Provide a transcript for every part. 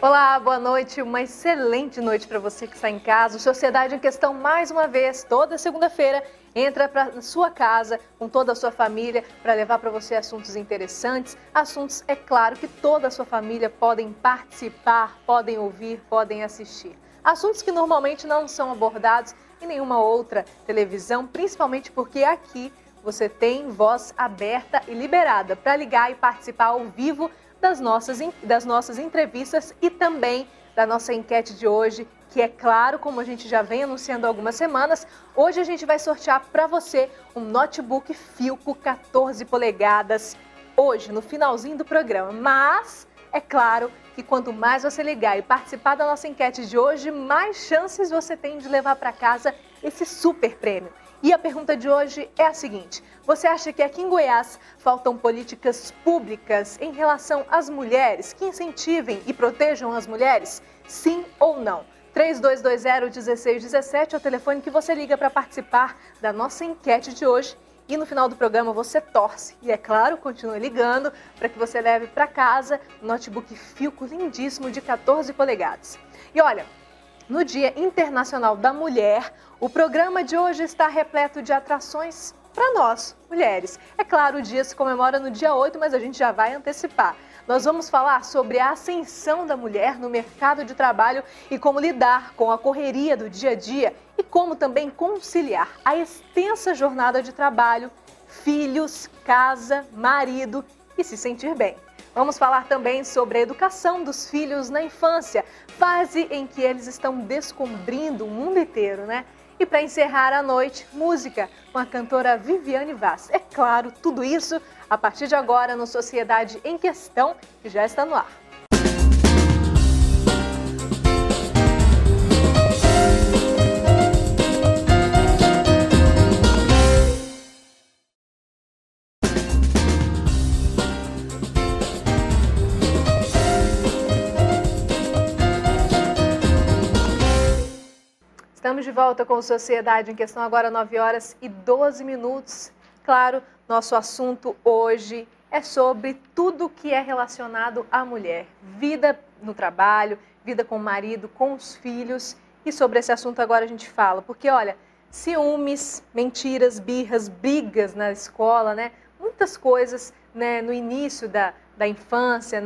Olá, boa noite, uma excelente noite para você que está em casa. O Sociedade em Questão, mais uma vez, toda segunda-feira, entra para sua casa com toda a sua família para levar para você assuntos interessantes. Assuntos, é claro, que toda a sua família podem participar, podem ouvir, podem assistir. Assuntos que normalmente não são abordados em nenhuma outra televisão, principalmente porque aqui você tem voz aberta e liberada para ligar e participar ao vivo das nossas entrevistas e também da nossa enquete de hoje, que é claro, como a gente já vem anunciando há algumas semanas, hoje a gente vai sortear para você um notebook Philco 14 polegadas, hoje, no finalzinho do programa. Mas, é claro que quanto mais você ligar e participar da nossa enquete de hoje, mais chances você tem de levar para casa esse super prêmio. E a pergunta de hoje é a seguinte: você acha que aqui em Goiás faltam políticas públicas em relação às mulheres que incentivem e protejam as mulheres? Sim ou não? 3220-1617 é o telefone que você liga para participar da nossa enquete de hoje. E no final do programa você torce e, é claro, continua ligando para que você leve para casa um notebook Philco lindíssimo de 14 polegadas. E olha, no Dia Internacional da Mulher, o programa de hoje está repleto de atrações para nós, mulheres. É claro, o dia se comemora no dia 8, mas a gente já vai antecipar. Nós vamos falar sobre a ascensão da mulher no mercado de trabalho e como lidar com a correria do dia a dia e como também conciliar a extensa jornada de trabalho, filhos, casa, marido e se sentir bem. Vamos falar também sobre a educação dos filhos na infância, fase em que eles estão descobrindo o mundo inteiro, né? E para encerrar a noite, música com a cantora Viviane Vaz. É claro, tudo isso a partir de agora no Sociedade em Questão, que já está no ar. Estamos de volta com o Sociedade em Questão, agora 9h12. Claro, nosso assunto hoje é sobre tudo que é relacionado à mulher. Vida no trabalho, vida com o marido, com os filhos. E sobre esse assunto agora a gente fala. Porque, olha, ciúmes, mentiras, birras, brigas na escola, né? Muitas coisas, né, no início da infância,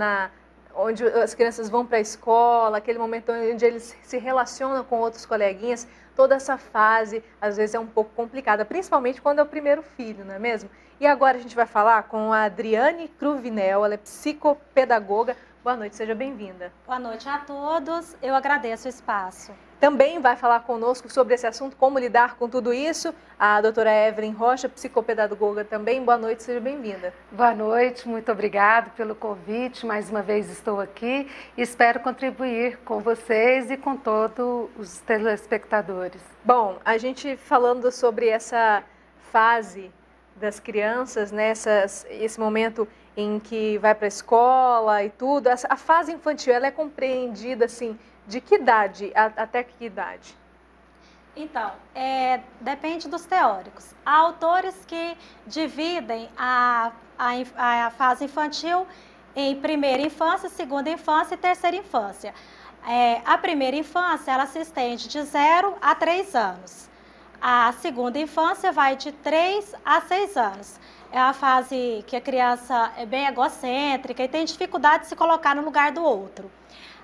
onde as crianças vão para a escola, aquele momento onde eles se relacionam com outros coleguinhas, toda essa fase às vezes é um pouco complicada, principalmente quando é o primeiro filho, não é mesmo? E agora a gente vai falar com a Adriane Cruvinel, ela é psicopedagoga. Boa noite, seja bem-vinda. Boa noite a todos, eu agradeço o espaço. Também vai falar conosco sobre esse assunto, como lidar com tudo isso, a doutora Evelyn Rocha, psicopedagoga também. Boa noite, seja bem-vinda. Boa noite, muito obrigada pelo convite. Mais uma vez estou aqui e espero contribuir com vocês e com todos os telespectadores. Bom, a gente falando sobre essa fase das crianças, né, esse momento em que vai para a escola e tudo, a fase infantil, ela é compreendida assim, de que idade até que idade? Então, depende dos teóricos. Há autores que dividem a fase infantil em primeira infância, segunda infância e terceira infância. A primeira infância, ela se estende de 0 a 3 anos. A segunda infância vai de 3 a 6 anos. É a fase que a criança é bem egocêntrica e tem dificuldade de se colocar no lugar do outro.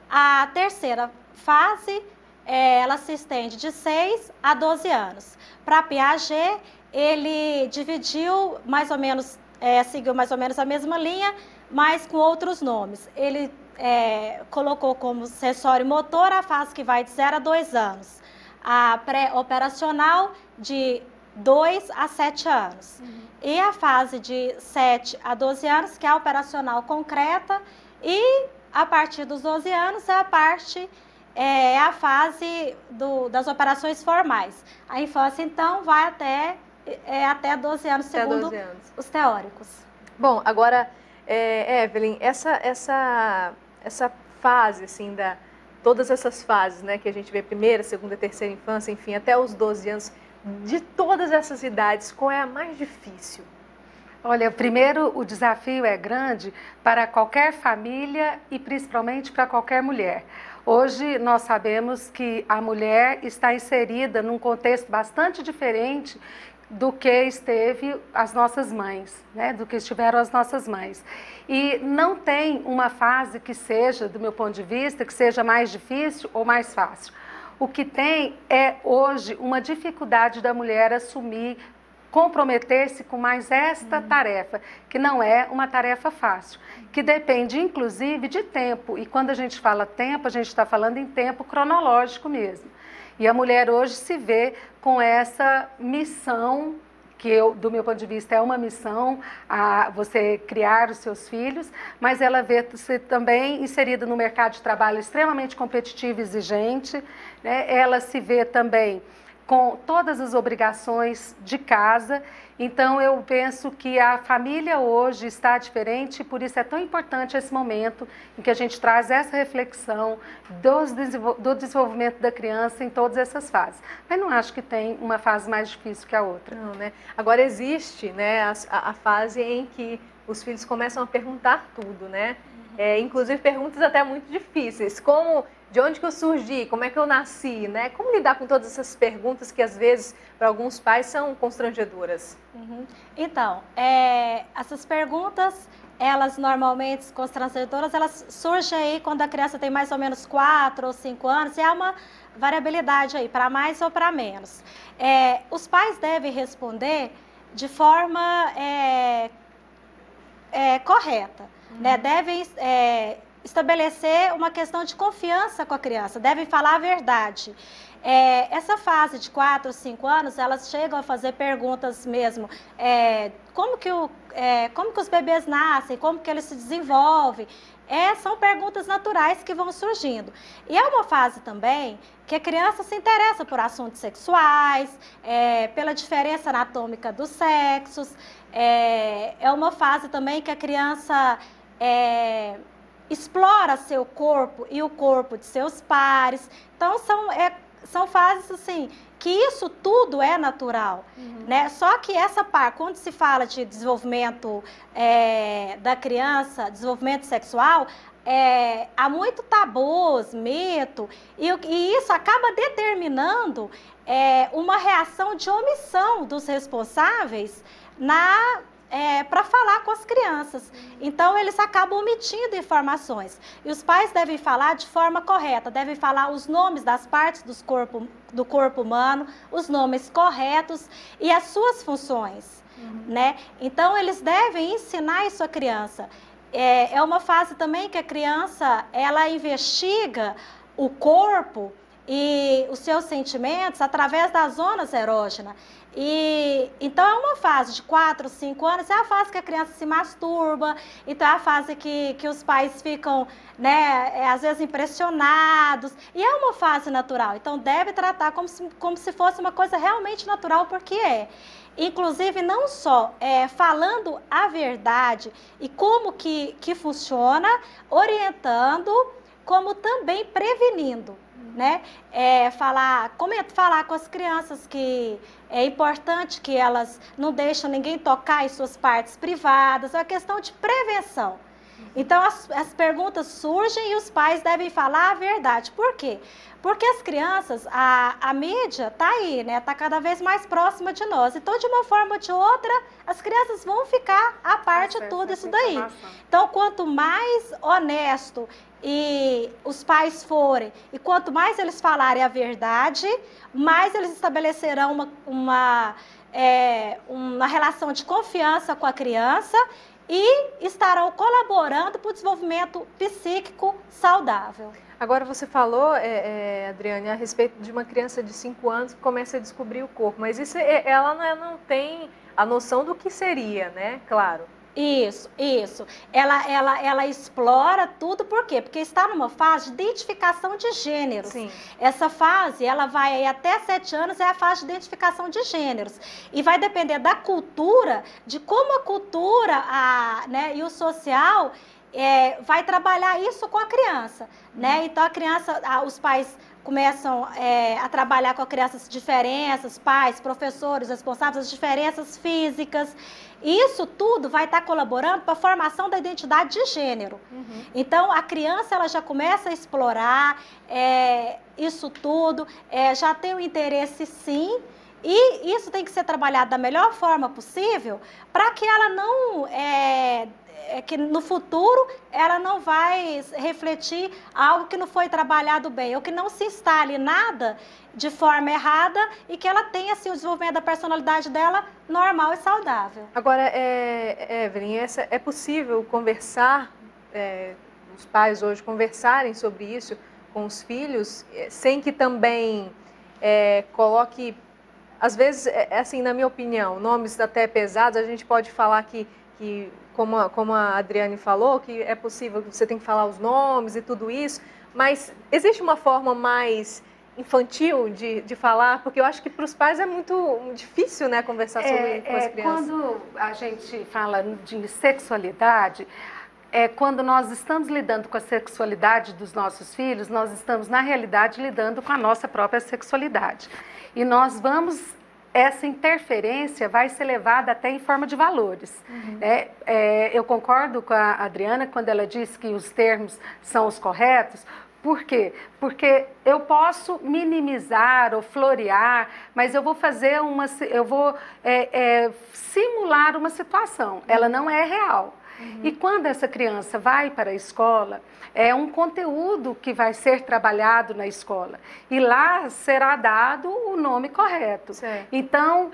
A terceira fase, ela se estende de 6 a 12 anos. Para Piaget, ele dividiu mais ou menos, seguiu mais ou menos a mesma linha, mas com outros nomes. Ele colocou como sensório motor a fase que vai de 0 a 2 anos. A pré-operacional de 2 a 7 anos. E a fase de 7 a 12 anos, que é a operacional concreta, e a partir dos 12 anos é a fase das operações formais. A infância, então, vai até 12 anos, segundo 12 anos. Os teóricos. Bom, agora, Evelyn, essa fase, assim, todas essas fases, né, que a gente vê primeira, segunda, terceira infância, enfim, até os 12 anos, de todas essas idades, qual é a mais difícil? Olha, primeiro, o desafio é grande para qualquer família e principalmente para qualquer mulher. Hoje nós sabemos que a mulher está inserida num contexto bastante diferente do que esteve as nossas mães, né? Do que estiveram as nossas mães. E não tem uma fase que seja, do meu ponto de vista, que seja mais difícil ou mais fácil. O que tem é hoje uma dificuldade da mulher assumir, comprometer-se com mais esta tarefa, que não é uma tarefa fácil, que depende inclusive de tempo. E quando a gente fala tempo, a gente está falando em tempo cronológico mesmo. E a mulher hoje se vê com essa missão, que do meu ponto de vista é uma missão, a você criar os seus filhos, mas ela vê-se também inserida no mercado de trabalho extremamente competitivo e exigente, né? Ela se vê também com todas as obrigações de casa. Então eu penso que a família hoje está diferente e por isso é tão importante esse momento em que a gente traz essa reflexão do desenvolvimento da criança em todas essas fases. Mas não acho que tem uma fase mais difícil que a outra. Não, né? Agora existe, né, a fase em que os filhos começam a perguntar tudo, né? Inclusive perguntas até muito difíceis, como de onde que eu surgi, como é que eu nasci, né? Como lidar com todas essas perguntas que às vezes para alguns pais são constrangedoras? Então, essas perguntas, elas normalmente constrangedoras, elas surgem aí quando a criança tem mais ou menos 4 ou 5 anos, e há uma variabilidade aí, para mais ou para menos. Os pais devem responder de forma correta, né? Devem estabelecer uma questão de confiança com a criança, devem falar a verdade. Essa fase de 4 ou 5 anos, elas chegam a fazer perguntas mesmo, como que os bebês nascem, como que eles se desenvolvem. São perguntas naturais que vão surgindo. E é uma fase também que a criança se interessa por assuntos sexuais, pela diferença anatômica dos sexos. É uma fase também que a criança explora seu corpo e o corpo de seus pares. Então, são fases assim, que isso tudo é natural, né? Só que essa parte, quando se fala de desenvolvimento da criança, desenvolvimento sexual, há muito tabus, mito, e isso acaba determinando uma reação de omissão dos responsáveis para falar com as crianças. Então, eles acabam omitindo informações. E os pais devem falar de forma correta, devem falar os nomes das partes do corpo humano, os nomes corretos e as suas funções, né? Então, eles devem ensinar isso à criança. É uma fase também que a criança, ela investiga o corpo e os seus sentimentos através das zonas erógenas. Então, é uma fase de 4, 5 anos, é a fase que a criança se masturba, então é a fase que os pais ficam, né, às vezes impressionados, e é uma fase natural, então deve tratar como se fosse uma coisa realmente natural, porque é. Inclusive, não só falando a verdade e como que funciona, orientando, como também prevenindo, né? Falar com as crianças que é importante que elas não deixem ninguém tocar em suas partes privadas, é uma questão de prevenção. Então, as perguntas surgem e os pais devem falar a verdade. Por quê? Porque as crianças, a mídia está aí, né? Está cada vez mais próxima de nós. Então, de uma forma ou de outra, as crianças vão ficar a par de tudo isso daí. Então, quanto mais honesto e os pais forem, e quanto mais eles falarem a verdade, mais eles estabelecerão uma relação de confiança com a criança e estarão colaborando para o desenvolvimento psíquico saudável. Agora você falou, Adriane, a respeito de uma criança de 5 anos que começa a descobrir o corpo, mas isso ela não tem a noção do que seria, né? Claro. Isso. Ela explora tudo, por quê? Porque está numa fase de identificação de gêneros. Sim. Essa fase, ela vai até 7 anos, é a fase de identificação de gêneros. E vai depender da cultura, de como a cultura né, e o social vai trabalhar isso com a criança, né? Então, a criança, os pais começam a trabalhar com a criança as diferenças, pais, professores, responsáveis, as diferenças físicas. Isso tudo vai estar colaborando para a formação da identidade de gênero. Então, a criança ela já começa a explorar isso tudo, já tem o interesse sim, e isso tem que ser trabalhado da melhor forma possível para que ela não... que no futuro ela não vai refletir algo que não foi trabalhado bem, ou que não se instale nada de forma errada e que ela tenha assim, o desenvolvimento da personalidade dela normal e saudável. Agora, Evelyn, é possível conversar, os pais hoje conversarem sobre isso com os filhos, sem que também coloque, às vezes, assim, na minha opinião, nomes até pesados, a gente pode falar que como a Adriane falou, que é possível que você tem que falar os nomes e tudo isso, mas existe uma forma mais infantil de falar, porque eu acho que para os pais é muito difícil, né, conversar com as crianças. Quando a gente fala de sexualidade, quando nós estamos lidando com a sexualidade dos nossos filhos, nós estamos, na realidade, lidando com a nossa própria sexualidade. E nós vamos... Essa interferência vai ser levada até em forma de valores. Né? Eu concordo com a Adriana quando ela disse que os termos são os corretos. Por quê? Porque eu posso minimizar ou florear, mas eu vou fazer simular uma situação. Ela não é real. E quando essa criança vai para a escola, é um conteúdo que vai ser trabalhado na escola. E lá será dado o nome correto. Certo. Então,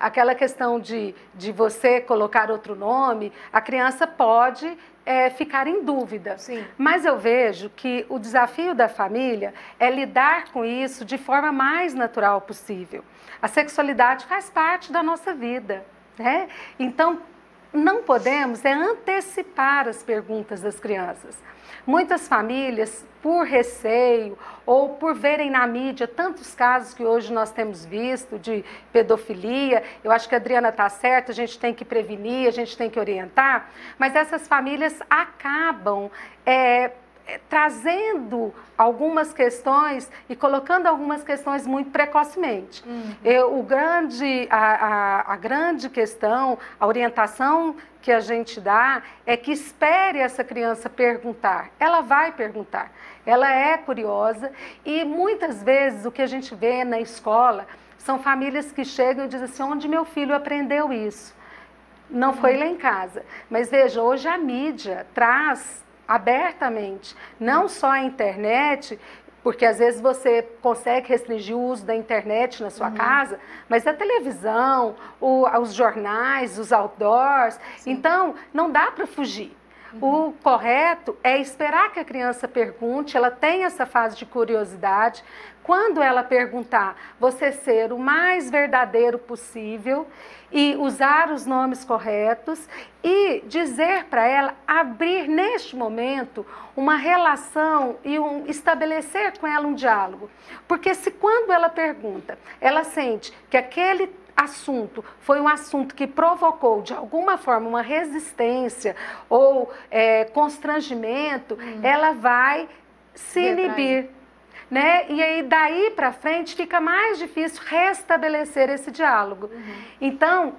aquela questão de você colocar outro nome, a criança pode ficar em dúvida. Sim. Mas eu vejo que o desafio da família é lidar com isso de forma mais natural possível. A sexualidade faz parte da nossa vida, né? Então, não podemos antecipar as perguntas das crianças. Muitas famílias, por receio ou por verem na mídia tantos casos que hoje nós temos visto de pedofilia, eu acho que a Adriana está certa, a gente tem que prevenir, a gente tem que orientar, mas essas famílias acabam trazendo algumas questões e colocando algumas questões muito precocemente. A grande questão, a orientação que a gente dá é que espere essa criança perguntar. Ela vai perguntar, ela é curiosa e muitas vezes o que a gente vê na escola são famílias que chegam e dizem assim, onde meu filho aprendeu isso? Não foi lá em casa. Mas veja, hoje a mídia traz abertamente, não só a internet, porque às vezes você consegue restringir o uso da internet na sua casa, mas a televisão, os jornais, os outdoors, então não dá para fugir. O correto é esperar que a criança pergunte, ela tem essa fase de curiosidade. Quando ela perguntar, você ser o mais verdadeiro possível e usar os nomes corretos e dizer para ela abrir neste momento uma relação e estabelecer com ela um diálogo. Porque se quando ela pergunta, ela sente que aquele assunto foi um assunto que provocou de alguma forma uma resistência ou constrangimento, ela vai se inibir. Né? E aí daí para frente fica mais difícil restabelecer esse diálogo. Então,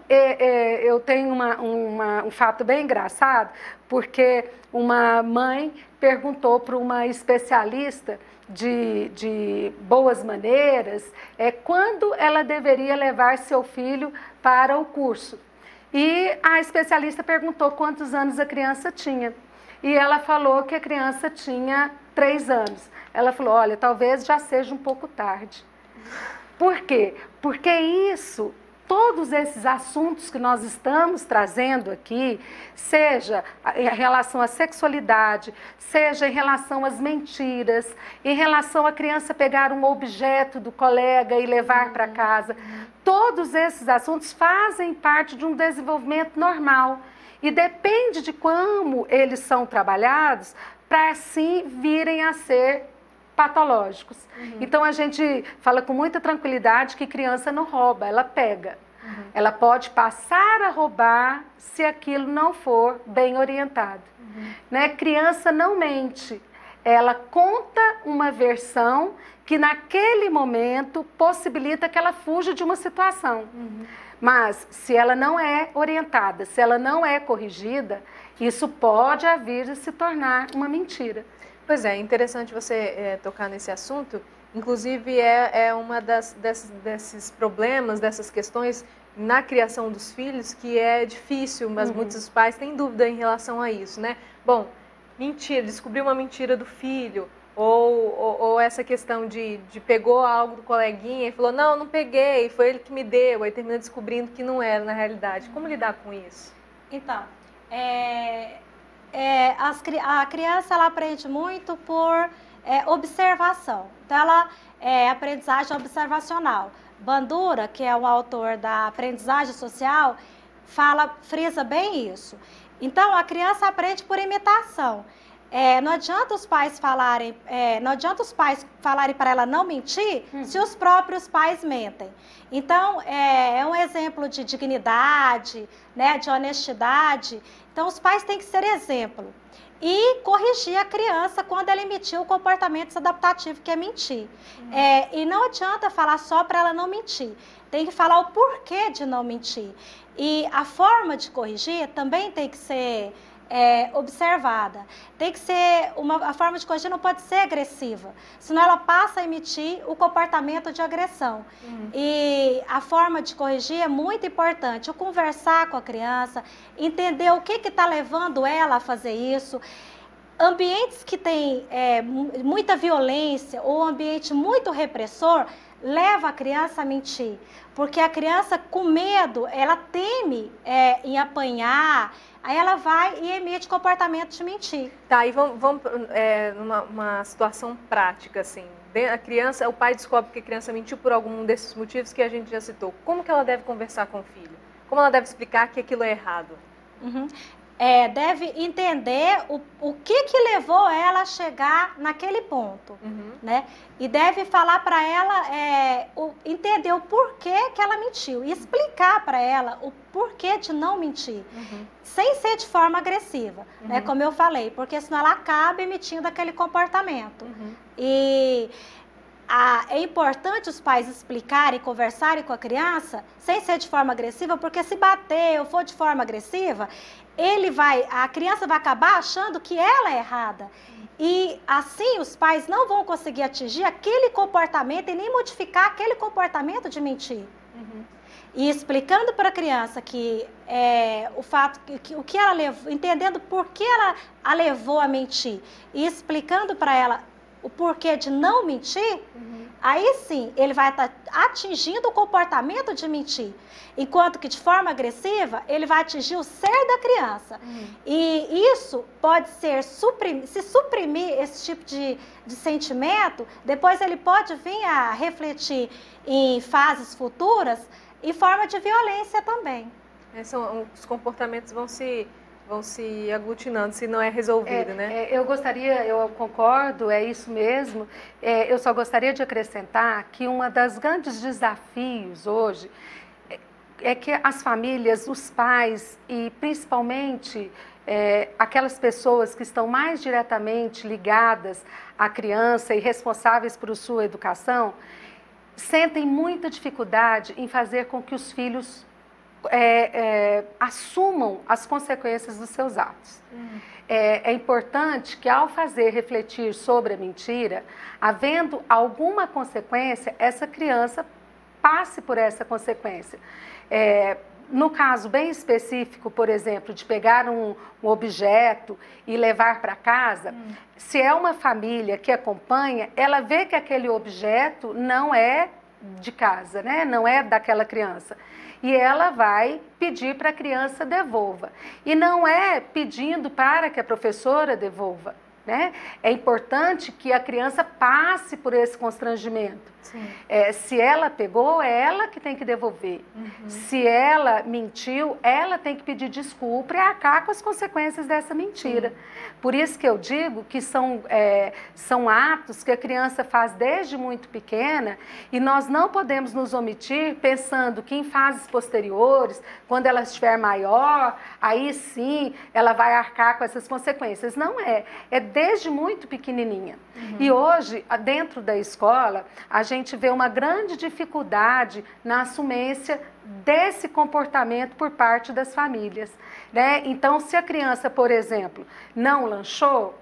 eu tenho um fato bem engraçado, porque uma mãe perguntou para uma especialista de boas maneiras quando ela deveria levar seu filho para o curso. E a especialista perguntou quantos anos a criança tinha. E ela falou que a criança tinha 3 anos. Ela falou, olha, talvez já seja um pouco tarde. Por quê? Porque todos esses assuntos que nós estamos trazendo aqui, seja em relação à sexualidade, seja em relação às mentiras, em relação à criança pegar um objeto do colega e levar para casa, todos esses assuntos fazem parte de um desenvolvimento normal. E depende de como eles são trabalhados para assim virem a ser patológicos. Então a gente fala com muita tranquilidade que criança não rouba, ela pega. Ela pode passar a roubar se aquilo não for bem orientado. Né? Criança não mente, ela conta uma versão que naquele momento possibilita que ela fuja de uma situação. Mas se ela não é orientada, se ela não é corrigida, isso pode vir a se tornar uma mentira. Pois é, interessante você tocar nesse assunto. Inclusive, é uma desses problemas, dessas questões na criação dos filhos que é difícil, mas muitos pais têm dúvida em relação a isso, né? Bom, mentira, descobrir uma mentira do filho, ou essa questão de pegou algo do coleguinha e falou, não peguei, foi ele que me deu, aí termina descobrindo que não era na realidade. Como lidar com isso? Então, a criança ela aprende muito por observação. Então, ela é aprendizagem observacional. Bandura, que é o autor da aprendizagem social, frisa bem isso. Então, a criança aprende por imitação. Não adianta os pais falarem para ela não mentir se os próprios pais mentem. Então, é um exemplo de dignidade, né, de honestidade. Então, os pais têm que ser exemplo. E corrigir a criança quando ela emitir o comportamento desadaptativo, que é mentir. E não adianta falar só para ela não mentir. Tem que falar o porquê de não mentir. E a forma de corrigir também tem que ser observada. Tem que ser a forma de corrigir não pode ser agressiva, senão ela passa a emitir o comportamento de agressão. E a forma de corrigir é muito importante. O conversar com a criança, entender o que está levando ela a fazer isso. Ambientes que têm muita violência ou ambiente muito repressor leva a criança a mentir, porque a criança com medo, ela teme em apanhar, aí ela vai e emite comportamento de mentir. Tá, e vamos numa situação prática, assim. O pai descobre que a criança mentiu por algum desses motivos que a gente já citou. Como que ela deve conversar com o filho? Como ela deve explicar que aquilo é errado? Deve entender o que levou ela a chegar naquele ponto, né? E deve falar para ela, entender o porquê que ela mentiu e explicar para ela o porquê de não mentir, sem ser de forma agressiva, né? Como eu falei, porque senão ela acaba emitindo aquele comportamento. E é importante os pais explicarem, conversarem com a criança, sem ser de forma agressiva, porque se bater ou for de forma agressiva, a criança vai acabar achando que ela é errada. E assim os pais não vão conseguir atingir aquele comportamento e nem modificar aquele comportamento de mentir. E explicando para a criança que o fato o que ela levou, entendendo por que ela a levou a mentir, e explicando para ela o porquê de não mentir, aí sim ele vai estar atingindo o comportamento de mentir. Enquanto que de forma agressiva, ele vai atingir o ser da criança. E isso pode ser, se suprimir esse tipo de sentimento, depois ele pode vir a refletir em fases futuras em forma de violência também. Os comportamentos vão se aglutinando, se não é resolvido, né? Eu concordo, é isso mesmo. Eu só gostaria de acrescentar que um dos grandes desafios hoje é que as famílias, os pais e principalmente aquelas pessoas que estão mais diretamente ligadas à criança e responsáveis por sua educação, sentem muita dificuldade em fazer com que os filhos assumam as consequências dos seus atos. É importante que, ao fazer refletir sobre a mentira, havendo alguma consequência, essa criança passe por essa consequência. No caso bem específico, por exemplo, de pegar um objeto e levar para casa, se é uma família que acompanha, ela vê que aquele objeto não é de casa, né? Não é daquela criança. E ela vai pedir para a criança devolva. E não é pedindo para que a professora devolva, né? É importante que a criança passe por esse constrangimento. Se ela pegou, é ela que tem que devolver. Se ela mentiu, ela tem que pedir desculpa e arcar com as consequências dessa mentira. Por isso que eu digo que são atos que a criança faz desde muito pequena e nós não podemos nos omitir pensando que em fases posteriores, quando ela estiver maior, aí sim ela vai arcar com essas consequências. Não é. É desde muito pequenininha. E hoje, dentro da escola, a gente vê uma grande dificuldade na assumência desse comportamento por parte das famílias, né? Então, se a criança, por exemplo, não lanchou,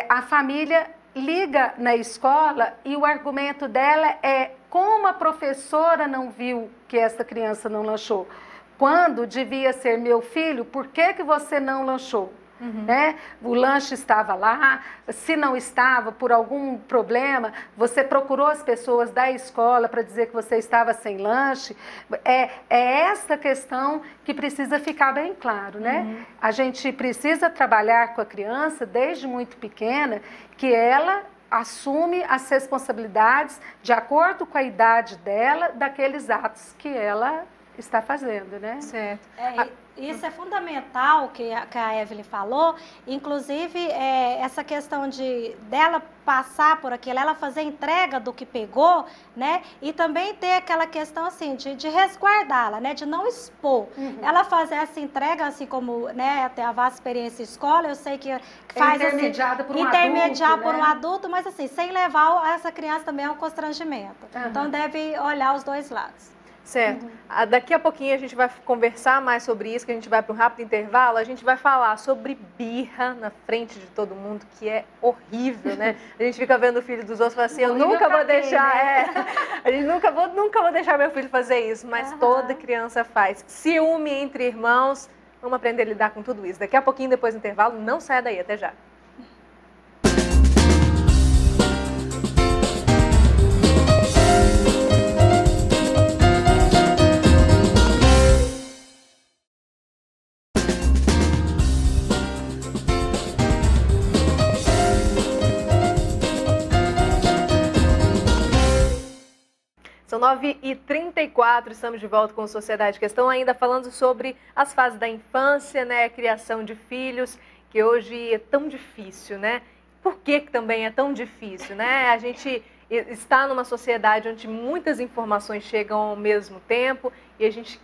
a família liga na escola e o argumento dela é: como a professora não viu que essa criança não lanchou? Quando devia ser meu filho, por que você não lanchou? Né? O lanche estava lá, se não estava, por algum problema, você procurou as pessoas da escola para dizer que você estava sem lanche. É essa questão que precisa ficar bem claro, né? A gente precisa trabalhar com a criança desde muito pequena, que ela assume as responsabilidades de acordo com a idade dela, daqueles atos que ela está fazendo, né? Certo. Isso é fundamental que a Evelyn falou, inclusive essa questão dela passar por aquilo, ela fazer entrega do que pegou, né? E também ter aquela questão assim de resguardá-la, né? De não expor. Ela fazer essa entrega, assim como, né, até a vasta experiência escola, eu sei que faz intermediada assim, por um intermediar adulto, por né? um adulto, mas assim, sem levar essa criança também ao constrangimento. Então deve olhar os dois lados. Certo. Daqui a pouquinho a gente vai conversar mais sobre isso, que a gente vai para um rápido intervalo. A gente vai falar sobre birra na frente de todo mundo, que é horrível, né? A gente fica vendo o filho dos outros e fala assim, eu nunca vou deixar, a gente nunca vou deixar meu filho fazer isso, mas toda criança faz. Ciúme entre irmãos, vamos aprender a lidar com tudo isso. Daqui a pouquinho, depois do intervalo, não saia daí, até já. São 9h34, estamos de volta com a Sociedade Questão, ainda falando sobre as fases da infância, né, a criação de filhos, que hoje é tão difícil, né? Por que também é tão difícil, né? A gente está numa sociedade onde muitas informações chegam ao mesmo tempo e a gente,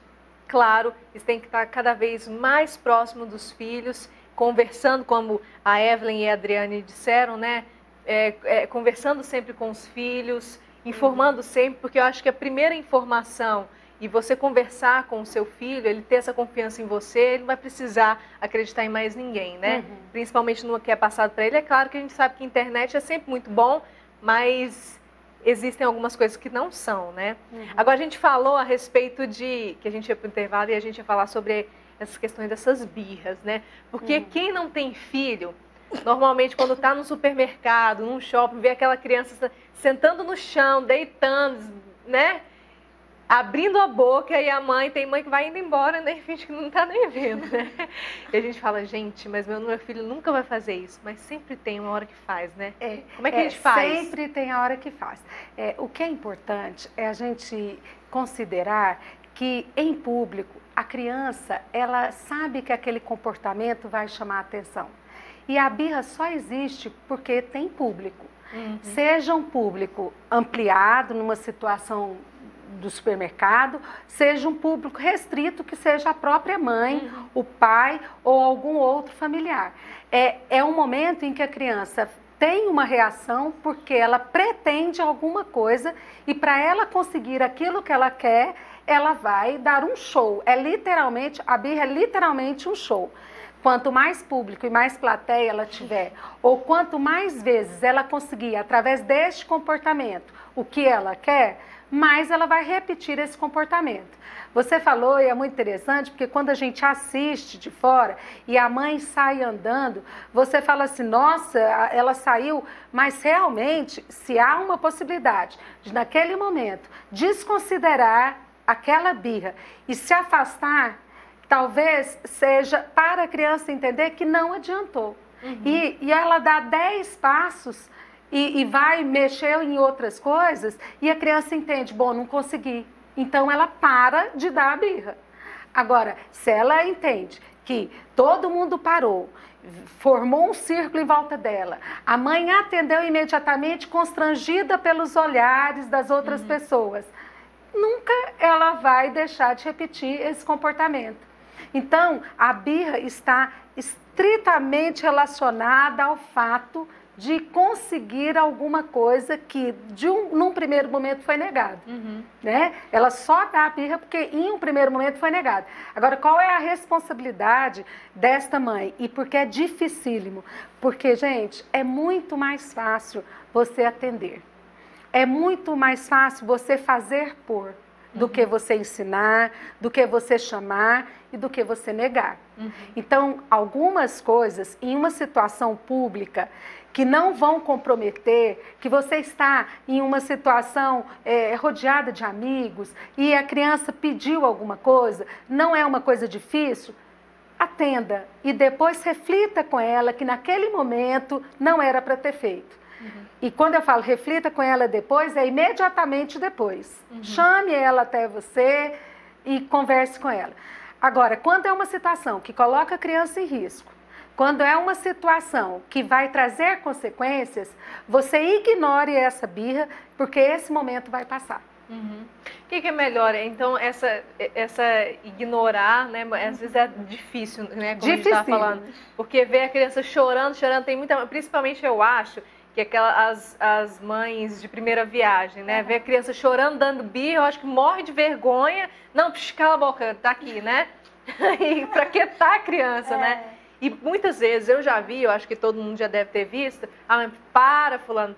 claro, tem que estar cada vez mais próximo dos filhos, conversando, como a Evelyn e a Adriane disseram, né? Conversando sempre com os filhos, informando sempre, porque eu acho que a primeira informação e você conversar com o seu filho, ele ter essa confiança em você, ele não vai precisar acreditar em mais ninguém, né? Principalmente no que é passado para ele. É claro que a gente sabe que a internet é sempre muito bom, mas existem algumas coisas que não são, né? Agora a gente falou a respeito que a gente ia para o intervalo e a gente ia falar sobre essas questões dessas birras, né? Porque quem não tem filho, normalmente quando está no supermercado, num shopping, vê aquela criança sentando no chão, deitando, né? Abrindo a boca e tem mãe que vai indo embora, né? E finge que não está nem vendo, né? E a gente fala, gente, mas meu filho nunca vai fazer isso, mas sempre tem uma hora que faz, né? Como é que a gente faz? Sempre tem a hora que faz. O que é importante é a gente considerar que em público a criança, ela sabe que aquele comportamento vai chamar a atenção. E a birra só existe porque tem público. Seja um público ampliado numa situação do supermercado, seja um público restrito, que seja a própria mãe, o pai ou algum outro familiar. É um momento em que a criança tem uma reação porque ela pretende alguma coisa e para ela conseguir aquilo que ela quer, ela vai dar um show. A birra é literalmente um show. Quanto mais público e mais plateia ela tiver, ou quanto mais vezes ela conseguir, através deste comportamento, o que ela quer, mais ela vai repetir esse comportamento. Você falou, e é muito interessante, porque quando a gente assiste de fora e a mãe sai andando, você fala assim, nossa, ela saiu, mas realmente, se há uma possibilidade de, naquele momento, desconsiderar aquela birra e se afastar, talvez seja para a criança entender que não adiantou. E ela dá 10 passos e vai mexer em outras coisas e a criança entende, bom, não consegui. Então ela para de dar a birra. Agora, se ela entende que todo mundo parou, formou um círculo em volta dela, a mãe atendeu imediatamente, constrangida pelos olhares das outras pessoas, nunca ela vai deixar de repetir esse comportamento. Então, a birra está estritamente relacionada ao fato de conseguir alguma coisa que num primeiro momento foi negado. Né? Ela só dá a birra porque em um primeiro momento foi negado. Agora, qual é a responsabilidade desta mãe? E porque é dificílimo? Porque, gente, é muito mais fácil você atender. É muito mais fácil você fazer por do que você ensinar, do que você chamar e do que você negar. Então, algumas coisas em uma situação pública que não vão comprometer, que você está em uma situação rodeada de amigos e a criança pediu alguma coisa, não é uma coisa difícil, atenda e depois reflita com ela que naquele momento não era para ter feito. E quando eu falo reflita com ela depois, é imediatamente depois. Chame ela até você e converse com ela. Agora, quando é uma situação que coloca a criança em risco, quando é uma situação que vai trazer consequências, você ignore essa birra, porque esse momento vai passar. O que é melhor? Então, essa ignorar, né? Às vezes é difícil, né? Como a gente estava falando. Porque ver a criança chorando, tem muita... Principalmente eu acho que as mães de primeira viagem, né? Ver a criança chorando, dando birra, eu acho que morre de vergonha. Não, cala a boca, tá aqui, né? E pra que tá a criança, né? E muitas vezes eu já vi, eu acho que todo mundo já deve ter visto, para fulano,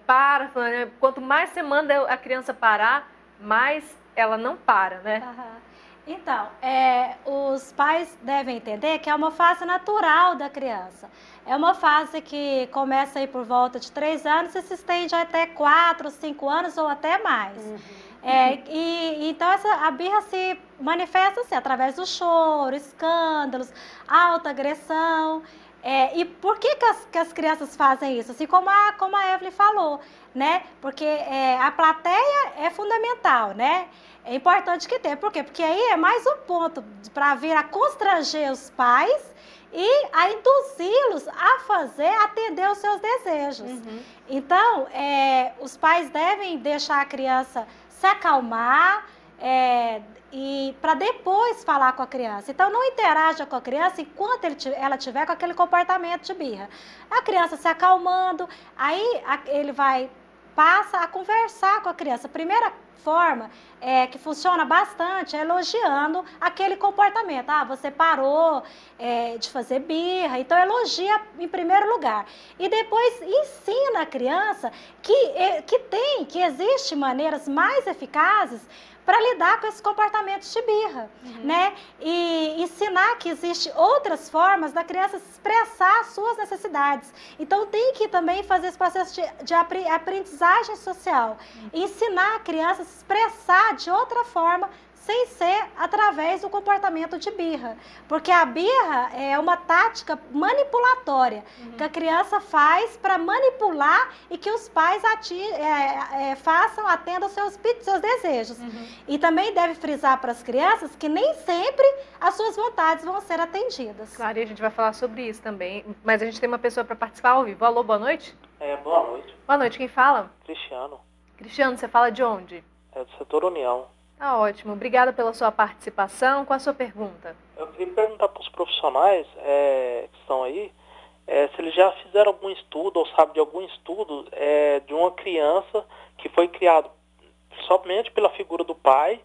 quanto mais você manda a criança parar, mais ela não para, né? Então, os pais devem entender que é uma fase natural da criança. É uma fase que começa aí por volta de 3 anos e se estende até 4, 5 anos ou até mais. Então, a birra se manifesta assim, através do choro, escândalos, alta agressão. E por que as crianças fazem isso? Assim como a Evelyn falou, né? Porque a plateia é fundamental, né? É importante que tenha. Por quê? Porque aí é mais um ponto para vir a constranger os pais e a induzi-los a atender os seus desejos. Então, os pais devem deixar a criança se acalmar e para depois falar com a criança. Então, não interaja com a criança enquanto ela tiver com aquele comportamento de birra. A criança se acalmando, aí ele passa a conversar com a criança. A primeira forma que funciona bastante é elogiando aquele comportamento. Você parou de fazer birra, então elogia em primeiro lugar. E depois ensina a criança que existem maneiras mais eficazes para lidar com esses comportamentos de birra, né? E ensinar que existem outras formas da criança expressar as suas necessidades. Então, tem que também fazer esse processo de aprendizagem social. Ensinar a criança a se expressar de outra forma, sem ser através do comportamento de birra. Porque a birra é uma tática manipulatória que a criança faz para manipular e que os pais atendam seus desejos. E também deve frisar para as crianças que nem sempre as suas vontades vão ser atendidas. Claro, e a gente vai falar sobre isso também. Mas a gente tem uma pessoa para participar ao vivo. Alô, boa noite? Boa noite. Boa noite, quem fala? Cristiano. Cristiano, você fala de onde? Do setor União. Tá ótimo. Obrigada pela sua participação. Qual a sua pergunta? Eu queria perguntar para os profissionais que estão aí se eles já fizeram algum estudo ou sabem de algum estudo de uma criança que foi criada somente pela figura do pai,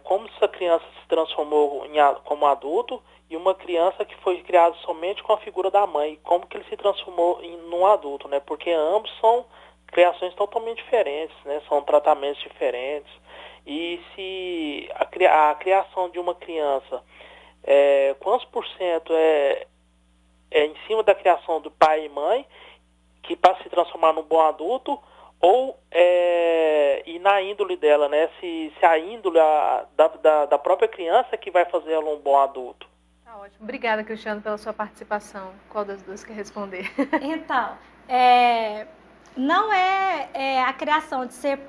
como essa criança se transformou como adulto, e uma criança que foi criada somente com a figura da mãe, como que ele se transformou num adulto, né? Porque ambos são criações totalmente diferentes, né? São tratamentos diferentes. E se a criação de uma criança, quantos por cento é em cima da criação do pai e mãe, que para se transformar num bom adulto, ou e na índole dela, né? Se a índole da própria criança que vai fazer ela um bom adulto. Tá ótimo. Obrigada, Cristiano, pela sua participação. Qual das duas quer responder? Então, não é a criação de ser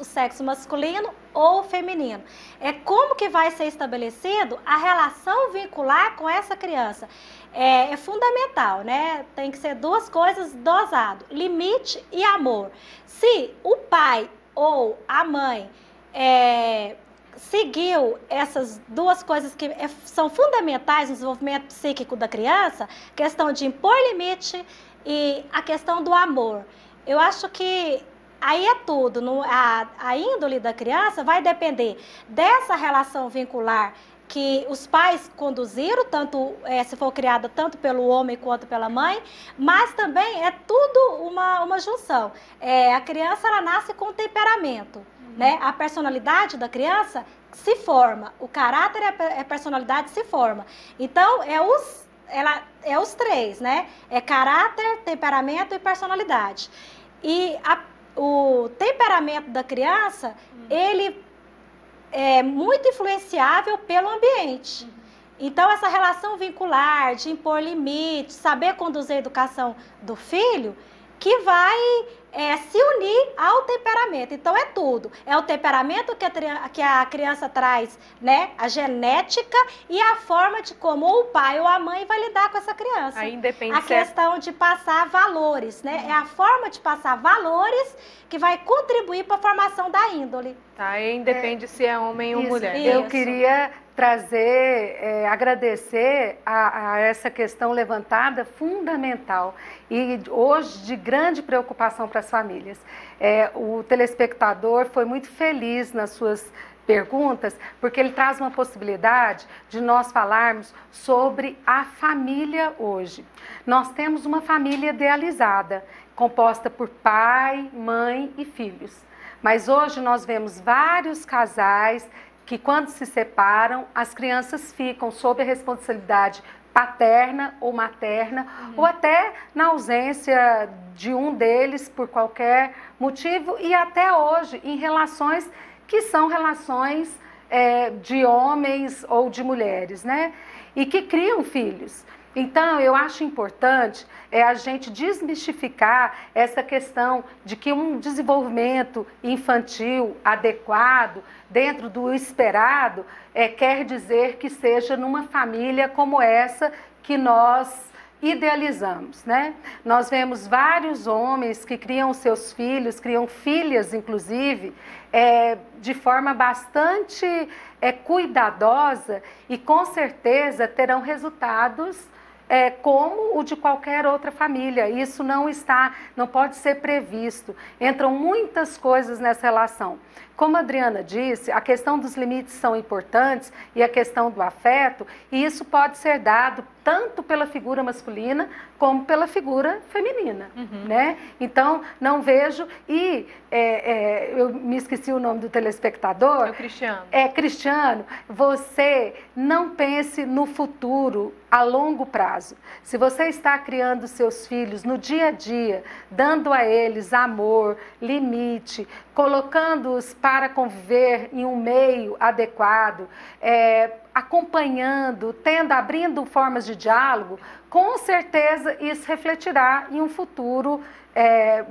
o sexo masculino ou feminino. É como que vai ser estabelecido a relação vincular com essa criança. É fundamental, né? Tem que ser duas coisas dosadas, limite e amor. Se o pai ou a mãe seguiu essas duas coisas que são fundamentais no desenvolvimento psíquico da criança, questão de impor limite e a questão do amor. Eu acho que aí é tudo, a índole da criança vai depender dessa relação vincular que os pais conduziram, tanto se for criada tanto pelo homem quanto pela mãe, mas também é tudo uma junção. A criança ela nasce com temperamento, né? A personalidade da criança se forma, o caráter e a personalidade se forma. Então, é os três, né? É caráter, temperamento e personalidade. E o temperamento da criança, ele é muito influenciável pelo ambiente. Então, essa relação vincular, de impor limites, saber conduzir a educação do filho, que vai se unir ao temperamento. Então, é tudo. É o temperamento que a criança traz, né? A genética e a forma de como o pai ou a mãe vai lidar com essa criança. Aí independe a questão de passar valores, né? É a forma de passar valores que vai contribuir para a formação da índole. Tá, aí independe se é homem ou mulher. Eu queria trazer, agradecer a essa questão levantada, fundamental, e hoje de grande preocupação para as famílias. O telespectador foi muito feliz nas suas perguntas, porque ele traz uma possibilidade de nós falarmos sobre a família hoje. Nós temos uma família idealizada, composta por pai, mãe e filhos. Mas hoje nós vemos vários casais que, quando se separam, as crianças ficam sob a responsabilidade paterna ou materna, ou até na ausência de um deles por qualquer motivo, e até hoje em relações que são relações de homens ou de mulheres, né? E que criam filhos. Então, eu acho importante a gente desmistificar essa questão de que um desenvolvimento infantil adequado, dentro do esperado, quer dizer que seja numa família como essa que nós idealizamos, né? Nós vemos vários homens que criam seus filhos, criam filhas, inclusive, de forma bastante cuidadosa e com certeza terão resultados como o de qualquer outra família. Isso não pode ser previsto. Entram muitas coisas nessa relação. Como a Adriana disse, a questão dos limites são importantes e a questão do afeto, e isso pode ser dado tanto pela figura masculina como pela figura feminina, né? Então, não vejo, e eu me esqueci o nome do telespectador. É o Cristiano. Cristiano, você não pense no futuro a longo prazo. Se você está criando seus filhos no dia a dia, dando a eles amor, limite, colocando-os para conviver em um meio adequado, acompanhando, abrindo formas de diálogo, com certeza isso refletirá em um futuro,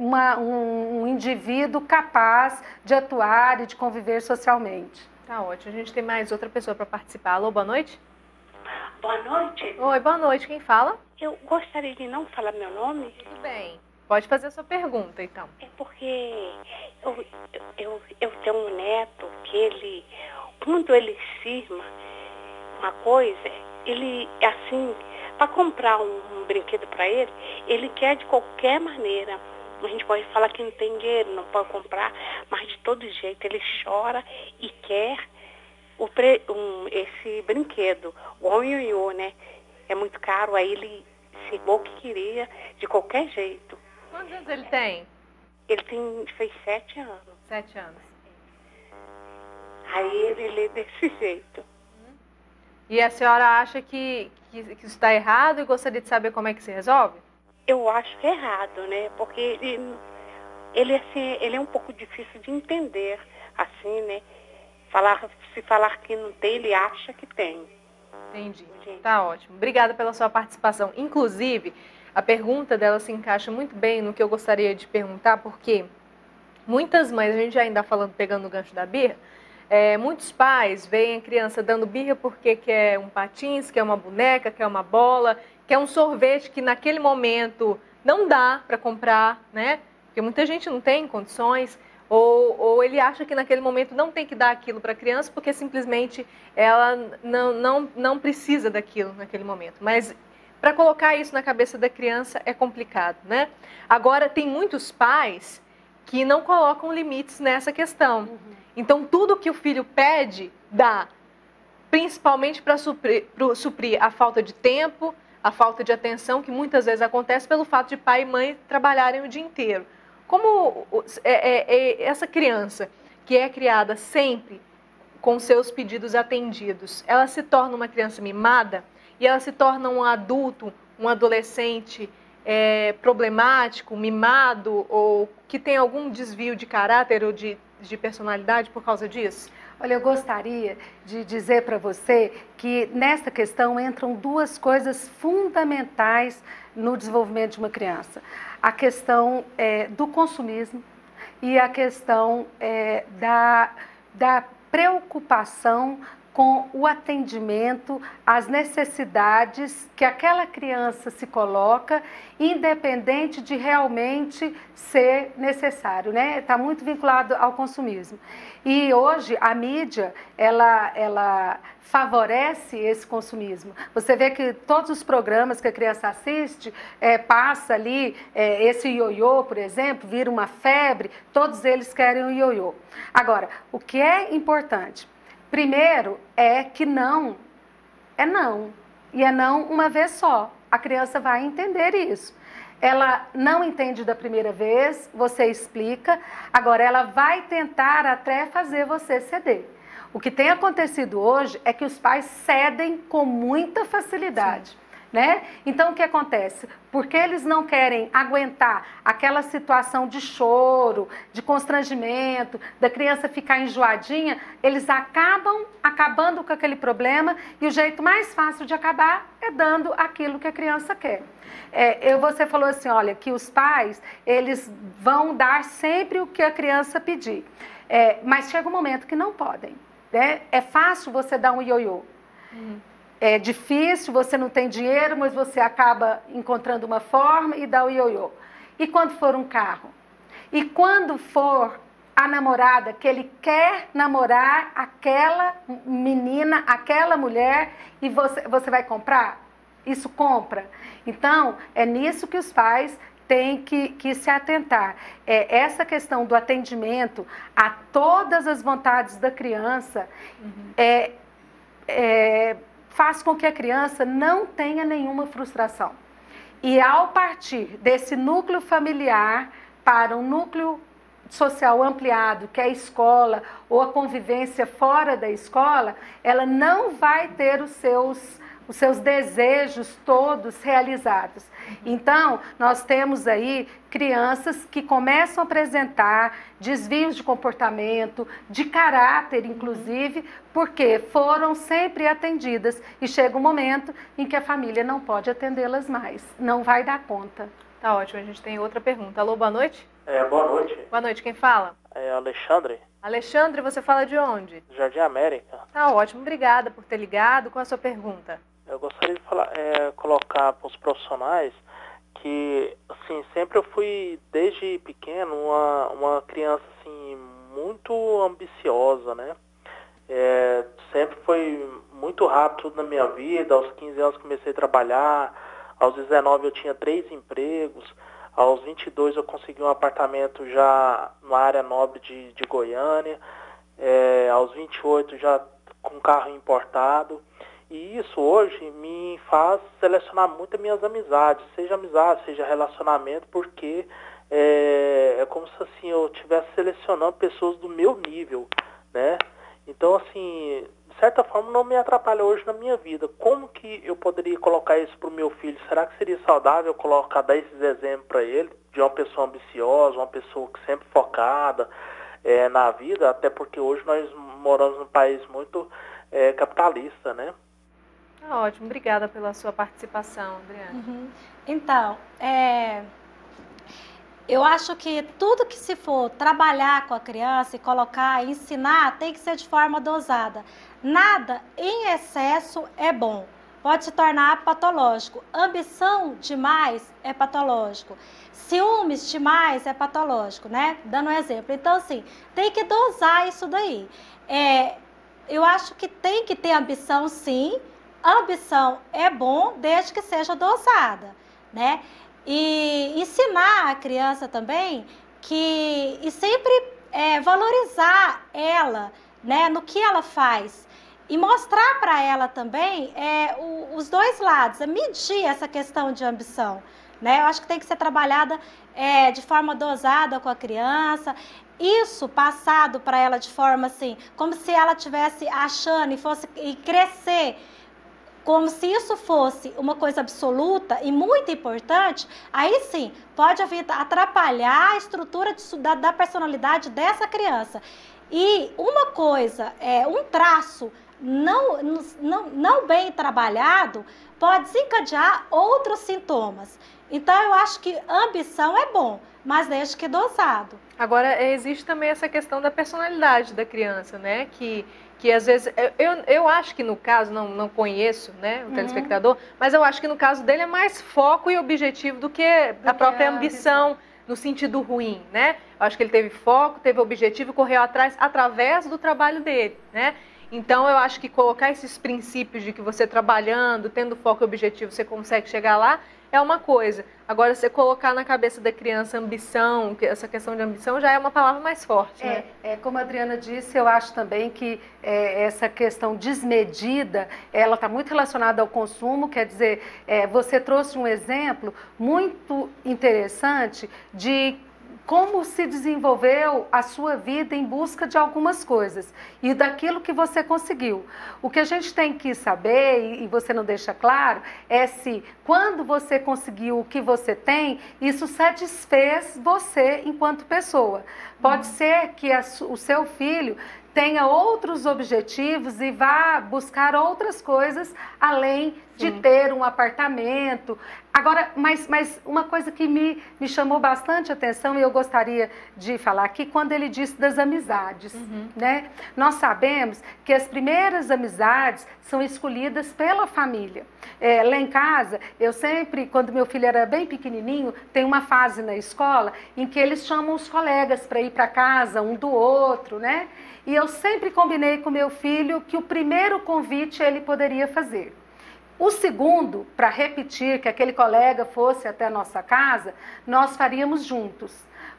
um indivíduo capaz de atuar e de conviver socialmente. Tá ótimo. A gente tem mais outra pessoa para participar. Alô, boa noite? Boa noite. Oi, boa noite. Quem fala? Eu gostaria de não falar meu nome. Tudo bem. Pode fazer a sua pergunta, então. É porque eu tenho um neto que quando ele cisma uma coisa, ele, assim, para comprar um brinquedo para ele quer de qualquer maneira. A gente pode falar que não tem dinheiro, não pode comprar, mas de todo jeito ele chora e quer esse brinquedo, o Ioiô, né? É muito caro, aí ele cismou que queria de qualquer jeito. Quantos anos ele tem? Ele fez 7 anos. 7 anos. Aí ele lê desse jeito. E a senhora acha que isso está errado e gostaria de saber como é que se resolve? Eu acho que é errado, né? Porque ele é um pouco difícil de entender, assim, né? Se falar que não tem, ele acha que tem. Entendi. Tá ótimo. Obrigada pela sua participação. Inclusive, a pergunta dela se encaixa muito bem no que eu gostaria de perguntar, porque muitas mães, a gente ainda está falando, pegando o gancho da birra, muitos pais veem a criança dando birra porque quer um patins, quer uma boneca, quer uma bola, quer um sorvete que naquele momento não dá para comprar, né? Porque muita gente não tem condições, ou ele acha que naquele momento não tem que dar aquilo para a criança porque simplesmente ela não precisa daquilo naquele momento. Mas para colocar isso na cabeça da criança é complicado, né? Agora, tem muitos pais que não colocam limites nessa questão. Então, tudo que o filho pede, dá. Principalmente para suprir a falta de tempo, a falta de atenção, que muitas vezes acontece pelo fato de pai e mãe trabalharem o dia inteiro. Como essa criança que é criada sempre com seus pedidos atendidos, ela se torna uma criança mimada e ela se torna um adulto, um adolescente problemático, mimado, ou que tem algum desvio de caráter ou de personalidade por causa disso? Olha, eu gostaria de dizer para você que nessa questão entram duas coisas fundamentais no desenvolvimento de uma criança. A questão do consumismo e a questão da preocupação com o atendimento às necessidades que aquela criança se coloca, independente de realmente ser necessário, né? Está muito vinculado ao consumismo. E hoje a mídia, ela favorece esse consumismo. Você vê que todos os programas que a criança assiste, passa ali, esse ioiô, por exemplo, vira uma febre, todos eles querem o ioiô. Agora, o que é importante? Primeiro é que não é não. E é não uma vez só. A criança vai entender isso. Ela não entende da primeira vez, você explica. Agora, ela vai tentar até fazer você ceder. O que tem acontecido hoje é que os pais cedem com muita facilidade. Né? Então, o que acontece? Porque eles não querem aguentar aquela situação de choro, de constrangimento, da criança ficar enjoadinha, eles acabam acabando com aquele problema e o jeito mais fácil de acabar é dando aquilo que a criança quer. Você falou assim, olha, que os pais, eles vão dar sempre o que a criança pedir, mas chega um momento que não podem. Né? É fácil você dar um ioiô. É difícil, você não tem dinheiro, mas você acaba encontrando uma forma e dá o ioiô. E quando for um carro? E quando for a namorada, que ele quer namorar aquela menina, aquela mulher, e você vai comprar? Isso compra. Então, é nisso que os pais têm que se atentar. Essa questão do atendimento a todas as vontades da criança faz com que a criança não tenha nenhuma frustração. E ao partir desse núcleo familiar para um núcleo social ampliado, que é a escola ou a convivência fora da escola, ela não vai ter os seus desejos todos realizados. Então, nós temos aí crianças que começam a apresentar desvios de comportamento, de caráter, inclusive, porque foram sempre atendidas e chega um momento em que a família não pode atendê-las mais, não vai dar conta. Tá ótimo, a gente tem outra pergunta. Alô, boa noite? Boa noite. Boa noite, quem fala? Alexandre. Alexandre, você fala de onde? Jardim América. Tá ótimo, obrigada por ter ligado. Qual a sua pergunta? Eu gostaria de colocar para os profissionais que, assim, sempre eu fui, desde pequeno, uma criança, assim, muito ambiciosa, né? Sempre foi muito rápido tudo na minha vida. Aos 15 anos comecei a trabalhar, aos 19 eu tinha 3 empregos, aos 22 eu consegui um apartamento já na área nobre de Goiânia, aos 28 já com carro importado. E isso hoje me faz selecionar muito as minhas amizades, seja relacionamento, porque é como se assim, eu estivesse selecionando pessoas do meu nível, né? Então, assim, de certa forma não me atrapalha hoje na minha vida. Como que eu poderia colocar isso para o meu filho? Será que seria saudável dar esses exemplos para ele, de uma pessoa ambiciosa, uma pessoa que sempre focada na vida, até porque hoje nós moramos num país muito capitalista, né? Ótimo, obrigada pela sua participação, Adriana. Então, eu acho que tudo que se for trabalhar com a criança e colocar, ensinar, tem que ser de forma dosada. Nada em excesso é bom. pode se tornar patológico. Ambição demais é patológico. Ciúmes demais é patológico, né? Dando um exemplo. Então, assim, tem que dosar isso daí. Eu acho que tem que ter ambição, sim. Ambição é bom desde que seja dosada, né? E ensinar a criança também e sempre valorizar ela, né, no que ela faz. E mostrar para ela também os dois lados, medir essa questão de ambição, né? Eu acho que tem que ser trabalhada de forma dosada com a criança. Isso passado para ela de forma assim, como se ela estivesse achando e crescer, como se isso fosse uma coisa absoluta e muito importante, aí sim, pode vir atrapalhar a estrutura da personalidade dessa criança. E uma coisa, um traço não bem trabalhado, pode desencadear outros sintomas. Então, eu acho que ambição é bom, mas desde que dosado. Agora, existe também essa questão da personalidade da criança, né? Que às vezes, eu acho que no caso, não conheço, né, o telespectador, mas eu acho que no caso dele é mais foco e objetivo do que a própria ambição no sentido ruim, né? Eu acho que ele teve foco, teve objetivo e correu atrás através do trabalho dele, né? Então, eu acho que colocar esses princípios de que você trabalhando, tendo foco e objetivo, você consegue chegar lá, é uma coisa. Agora, você colocar na cabeça da criança ambição, essa questão de ambição já é uma palavra mais forte, né? Como a Adriana disse, eu acho também que essa questão desmedida, ela está muito relacionada ao consumo, quer dizer, você trouxe um exemplo muito interessante de como se desenvolveu a sua vida em busca de algumas coisas e daquilo que você conseguiu. O que a gente tem que saber, e você não deixa claro, é se quando você conseguiu o que você tem, isso satisfez você enquanto pessoa. Pode ser que o seu filho tenha outros objetivos e vá buscar outras coisas além de ter um apartamento. Agora, mas uma coisa que me chamou bastante atenção e eu gostaria de falar aqui, quando ele disse das amizades, né? Nós sabemos que as primeiras amizades são escolhidas pela família. Lá em casa, eu sempre, quando meu filho era bem pequenininho, tem uma fase na escola em que eles chamam os colegas para ir para casa um do outro, né? E eu sempre combinei com meu filho que o primeiro convite ele poderia fazer. O segundo, para repetir que aquele colega fosse até a nossa casa, nós faríamos juntos.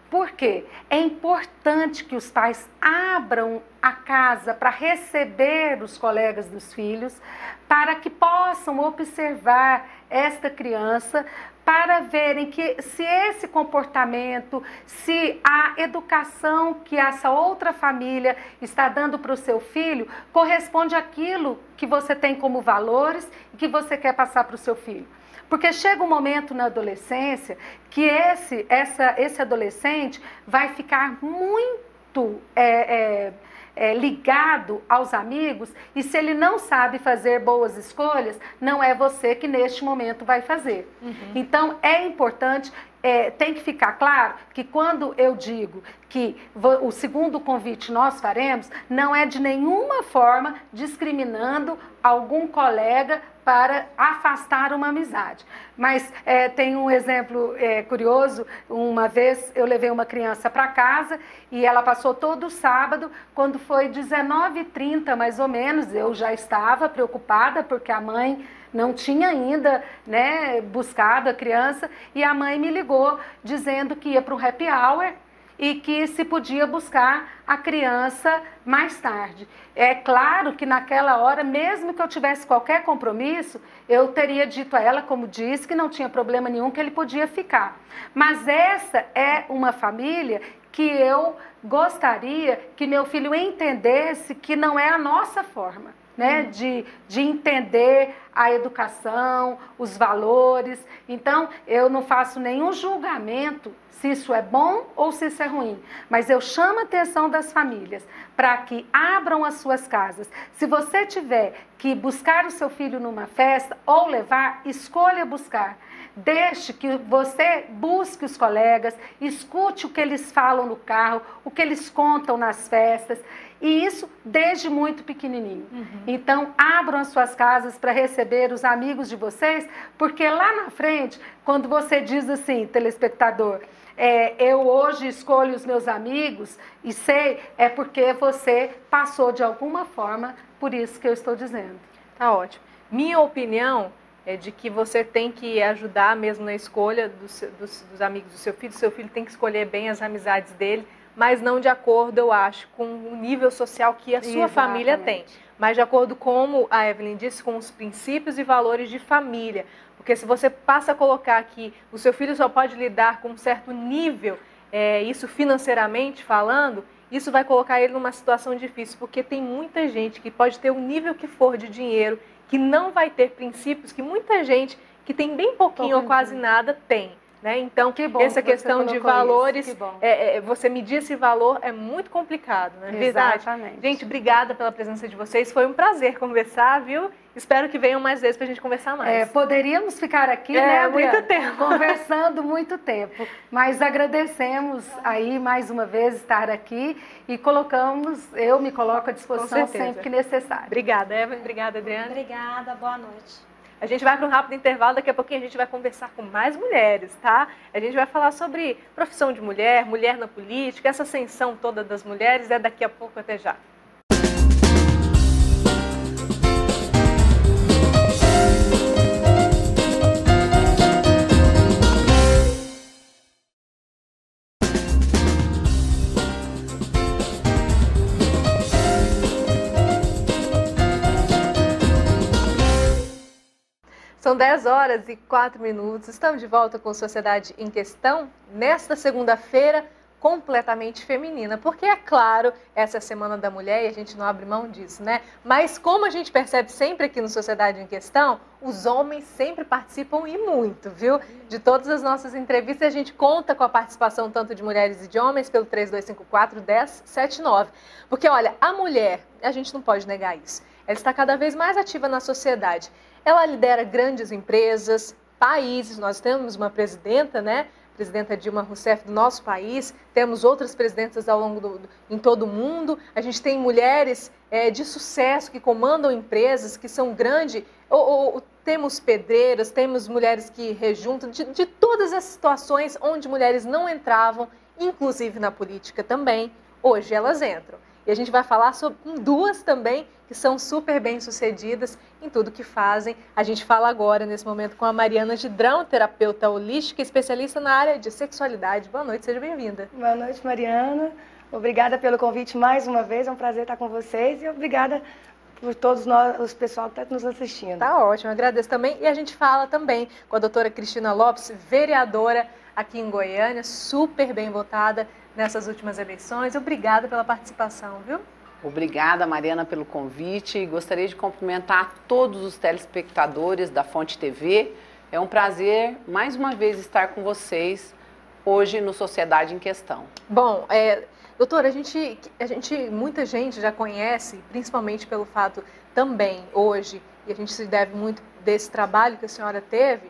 Por quê? É importante que os pais abram a casa para receber os colegas dos filhos, para que possam observar esta criança, para verem que se esse comportamento, se a educação que essa outra família está dando para o seu filho, corresponde àquilo que você tem como valores e que você quer passar para o seu filho. Porque chega um momento na adolescência que esse adolescente vai ficar muito ligado aos amigos, e se ele não sabe fazer boas escolhas, não é você que neste momento vai fazer. Então é importante, tem que ficar claro que quando eu digo que o segundo convite nós faremos, não é de nenhuma forma discriminando algum colega para afastar uma amizade. Mas tem um exemplo curioso. Uma vez eu levei uma criança para casa e ela passou todo o sábado. Quando foi 19h30 mais ou menos, eu já estava preocupada porque a mãe não tinha ainda, né, buscado a criança, e a mãe me ligou dizendo que ia para um happy hour e que se podia buscar a criança mais tarde. É claro que naquela hora, mesmo que eu tivesse qualquer compromisso, eu teria dito a ela, como disse, que não tinha problema nenhum, que ele podia ficar. Mas essa é uma família que eu gostaria que meu filho entendesse que não é a nossa forma, né, de entender a educação, os valores. Então, eu não faço nenhum julgamento se isso é bom ou se isso é ruim, mas eu chamo a atenção das famílias para que abram as suas casas. Se você tiver que buscar o seu filho numa festa ou levar, escolha buscar. Deixe que você busque os colegas, escute o que eles falam no carro, o que eles contam nas festas, E isso desde muito pequenininho. Então, abram as suas casas para receber os amigos de vocês, porque lá na frente, quando você diz assim, telespectador, eu hoje escolho os meus amigos e sei, é porque você passou de alguma forma por isso que eu estou dizendo. Tá ótimo. Minha opinião é de que você tem que ajudar mesmo na escolha dos amigos do seu filho. Seu filho tem que escolher bem as amizades dele, mas não de acordo, eu acho, com o nível social que a sua família tem. Mas de acordo com, como a Evelyn disse, com os princípios e valores de família. Porque se você passa a colocar que o seu filho só pode lidar com um certo nível, isso financeiramente falando, isso vai colocar ele numa situação difícil, porque tem muita gente que pode ter o nível que for de dinheiro, que não vai ter princípios que muita gente que tem bem pouquinho ou quase nada tem. Né? Então, essa questão de valores, você medir esse valor é muito complicado, não é verdade? Exatamente. Gente, obrigada pela presença de vocês, foi um prazer conversar, viu? Espero que venham mais vezes para a gente conversar mais. Poderíamos ficar aqui, né, Adriana? Muito tempo. Conversando muito tempo, mas agradecemos aí mais uma vez estar aqui e eu me coloco à disposição sempre que necessário. Obrigada, Evelyn, obrigada, Adriana. Obrigada, boa noite. A gente vai para um rápido intervalo, daqui a pouquinho a gente vai conversar com mais mulheres, tá? A gente vai falar sobre profissão de mulher, mulher na política, essa ascensão toda das mulheres, daqui a pouco, até já. São 10h04, estamos de volta com Sociedade em Questão, nesta segunda-feira completamente feminina, porque é claro, essa é a Semana da Mulher e a gente não abre mão disso, né? Mas como a gente percebe sempre aqui no Sociedade em Questão, os homens sempre participam e muito, viu? De todas as nossas entrevistas, a gente conta com a participação tanto de mulheres e de homens pelo 3254-1079. Porque, olha, a mulher, a gente não pode negar isso, ela está cada vez mais ativa na sociedade. Ela lidera grandes empresas, países, nós temos uma presidenta, né? Presidenta Dilma Rousseff do nosso país, temos outras presidentas ao longo em todo o mundo, a gente tem mulheres de sucesso que comandam empresas que são grandes, temos pedreiras, temos mulheres que rejuntam, de todas as situações onde mulheres não entravam, inclusive na política também, hoje elas entram. E a gente vai falar sobre duas também que são super bem-sucedidas em tudo que fazem. A gente fala agora, nesse momento, com a Mariana Gidrão, terapeuta holística, especialista na área de sexualidade. Boa noite, seja bem-vinda. Boa noite, Mariana. Obrigada pelo convite mais uma vez, é um prazer estar com vocês e obrigada por todos nós, os pessoal que está nos assistindo. Tá ótimo, agradeço também. E a gente fala também com a doutora Cristina Lopes, vereadora aqui em Goiânia, super bem votada nessas últimas eleições. Obrigada pela participação, viu? Obrigada, Mariana, pelo convite. Gostaria de cumprimentar todos os telespectadores da Fonte TV. É um prazer, mais uma vez, estar com vocês hoje no Sociedade em Questão. Bom, doutora, muita gente já conhece, principalmente pelo fato também, hoje, e a gente se deve muito desse trabalho que a senhora teve,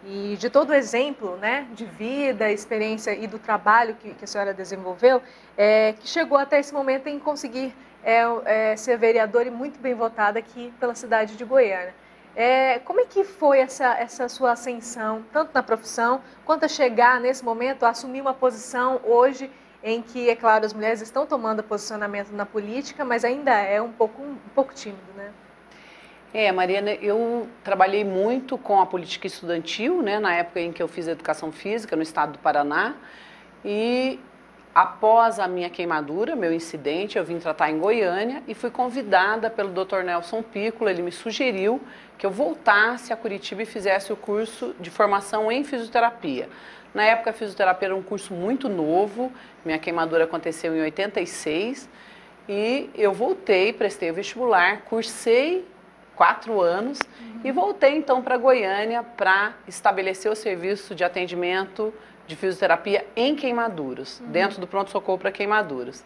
e de todo o exemplo, né, de vida, experiência e do trabalho que a senhora desenvolveu, que chegou até esse momento em conseguir ser vereadora e muito bem votada aqui pela cidade de Goiânia. Como é que foi essa sua ascensão, tanto na profissão, quanto a chegar nesse momento a assumir uma posição hoje em que, é claro, as mulheres estão tomando posicionamento na política, mas ainda é um pouco tímido, né? Mariana, eu trabalhei muito com a política estudantil, né, na época em que eu fiz educação física no estado do Paraná, e após a minha queimadura, meu incidente, eu vim tratar em Goiânia e fui convidada pelo Dr. Nelson Piccolo. Ele me sugeriu que eu voltasse a Curitiba e fizesse o curso de formação em fisioterapia. Na época, a fisioterapia era um curso muito novo, minha queimadura aconteceu em 86, e eu voltei, prestei o vestibular, cursei 4 anos e voltei então para Goiânia para estabelecer o serviço de atendimento de fisioterapia em queimaduras, dentro do pronto-socorro para queimaduras.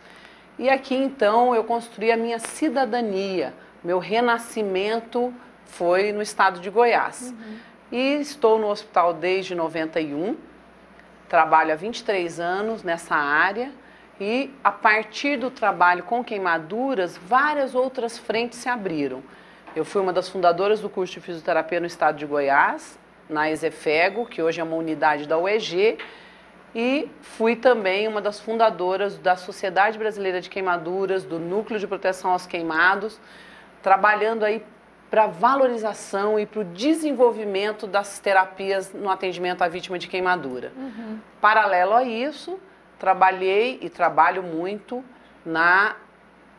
E aqui então eu construí a minha cidadania, meu renascimento foi no estado de Goiás. E estou no hospital desde 91, trabalho há 23 anos nessa área E a partir do trabalho com queimaduras, várias outras frentes se abriram. Eu fui uma das fundadoras do curso de fisioterapia no estado de Goiás, na Exefego, que hoje é uma unidade da UEG, e fui também uma das fundadoras da Sociedade Brasileira de Queimaduras, do Núcleo de Proteção aos Queimados, trabalhando aí para a valorização e para o desenvolvimento das terapias no atendimento à vítima de queimadura. Paralelo a isso, trabalhei e trabalho muito na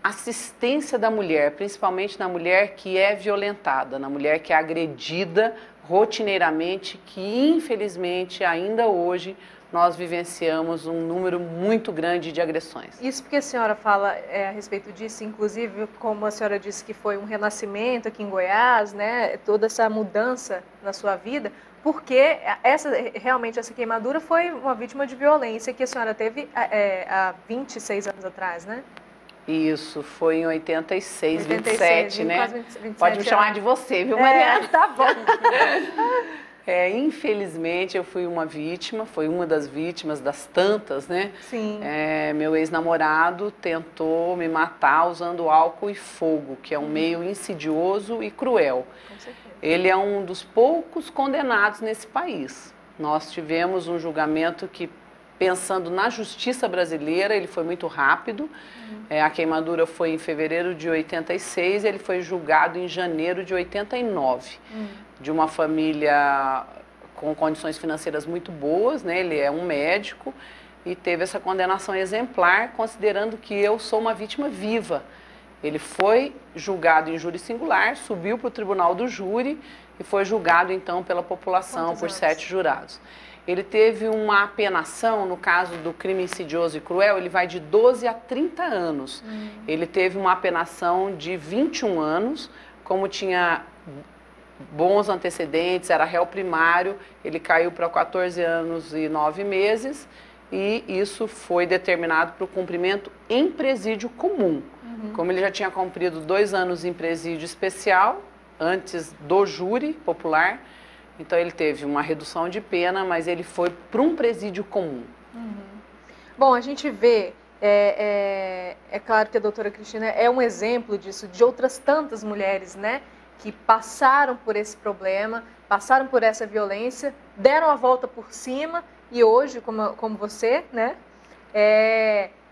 assistência da mulher, principalmente na mulher que é violentada, na mulher que é agredida rotineiramente, que infelizmente ainda hoje nós vivenciamos um número muito grande de agressões. Isso porque a senhora fala a respeito disso, inclusive, como a senhora disse que foi um renascimento aqui em Goiás, né? Toda essa mudança na sua vida, porque realmente essa queimadura foi uma vítima de violência que a senhora teve há 26 anos atrás, né? Isso, foi em 86, 27, né? Quase 27 Pode me chamar de você, viu, Mariana? Tá bom. Infelizmente, eu fui uma vítima, foi uma das vítimas das tantas, né? Sim. Meu ex-namorado tentou me matar usando álcool e fogo, que é um meio insidioso e cruel. Com certeza. Ele é um dos poucos condenados nesse país. Nós tivemos um julgamento que, pensando na justiça brasileira, ele foi muito rápido. A queimadura foi em fevereiro de 86 e ele foi julgado em janeiro de 89. De uma família com condições financeiras muito boas, né? Ele é um médico e teve essa condenação exemplar, considerando que eu sou uma vítima viva. Ele foi julgado em júri singular, subiu para o tribunal do júri e foi julgado então pela população por 7 jurados. Ele teve uma apenação, no caso do crime insidioso e cruel, ele vai de 12 a 30 anos. Ele teve uma apenação de 21 anos, como tinha bons antecedentes, era réu primário, ele caiu para 14 anos e 9 meses e isso foi determinado para o cumprimento em presídio comum. Como ele já tinha cumprido 2 anos em presídio especial, antes do júri popular, então ele teve uma redução de pena, mas ele foi para um presídio comum. Bom, a gente vê, é claro que a doutora Cristina é um exemplo disso, de outras tantas mulheres, né? Que passaram por esse problema, passaram por essa violência, deram a volta por cima e hoje, como você, né?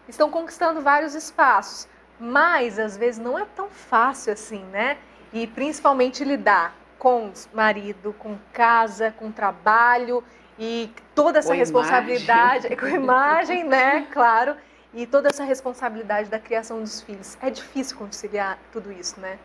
Estão conquistando vários espaços. Mas, às vezes, não é tão fácil assim, né? E, principalmente, lidar com marido, com casa, com trabalho e toda essa responsabilidade, com imagem, né? Claro. E toda essa responsabilidade da criação dos filhos. É difícil conciliar tudo isso, né?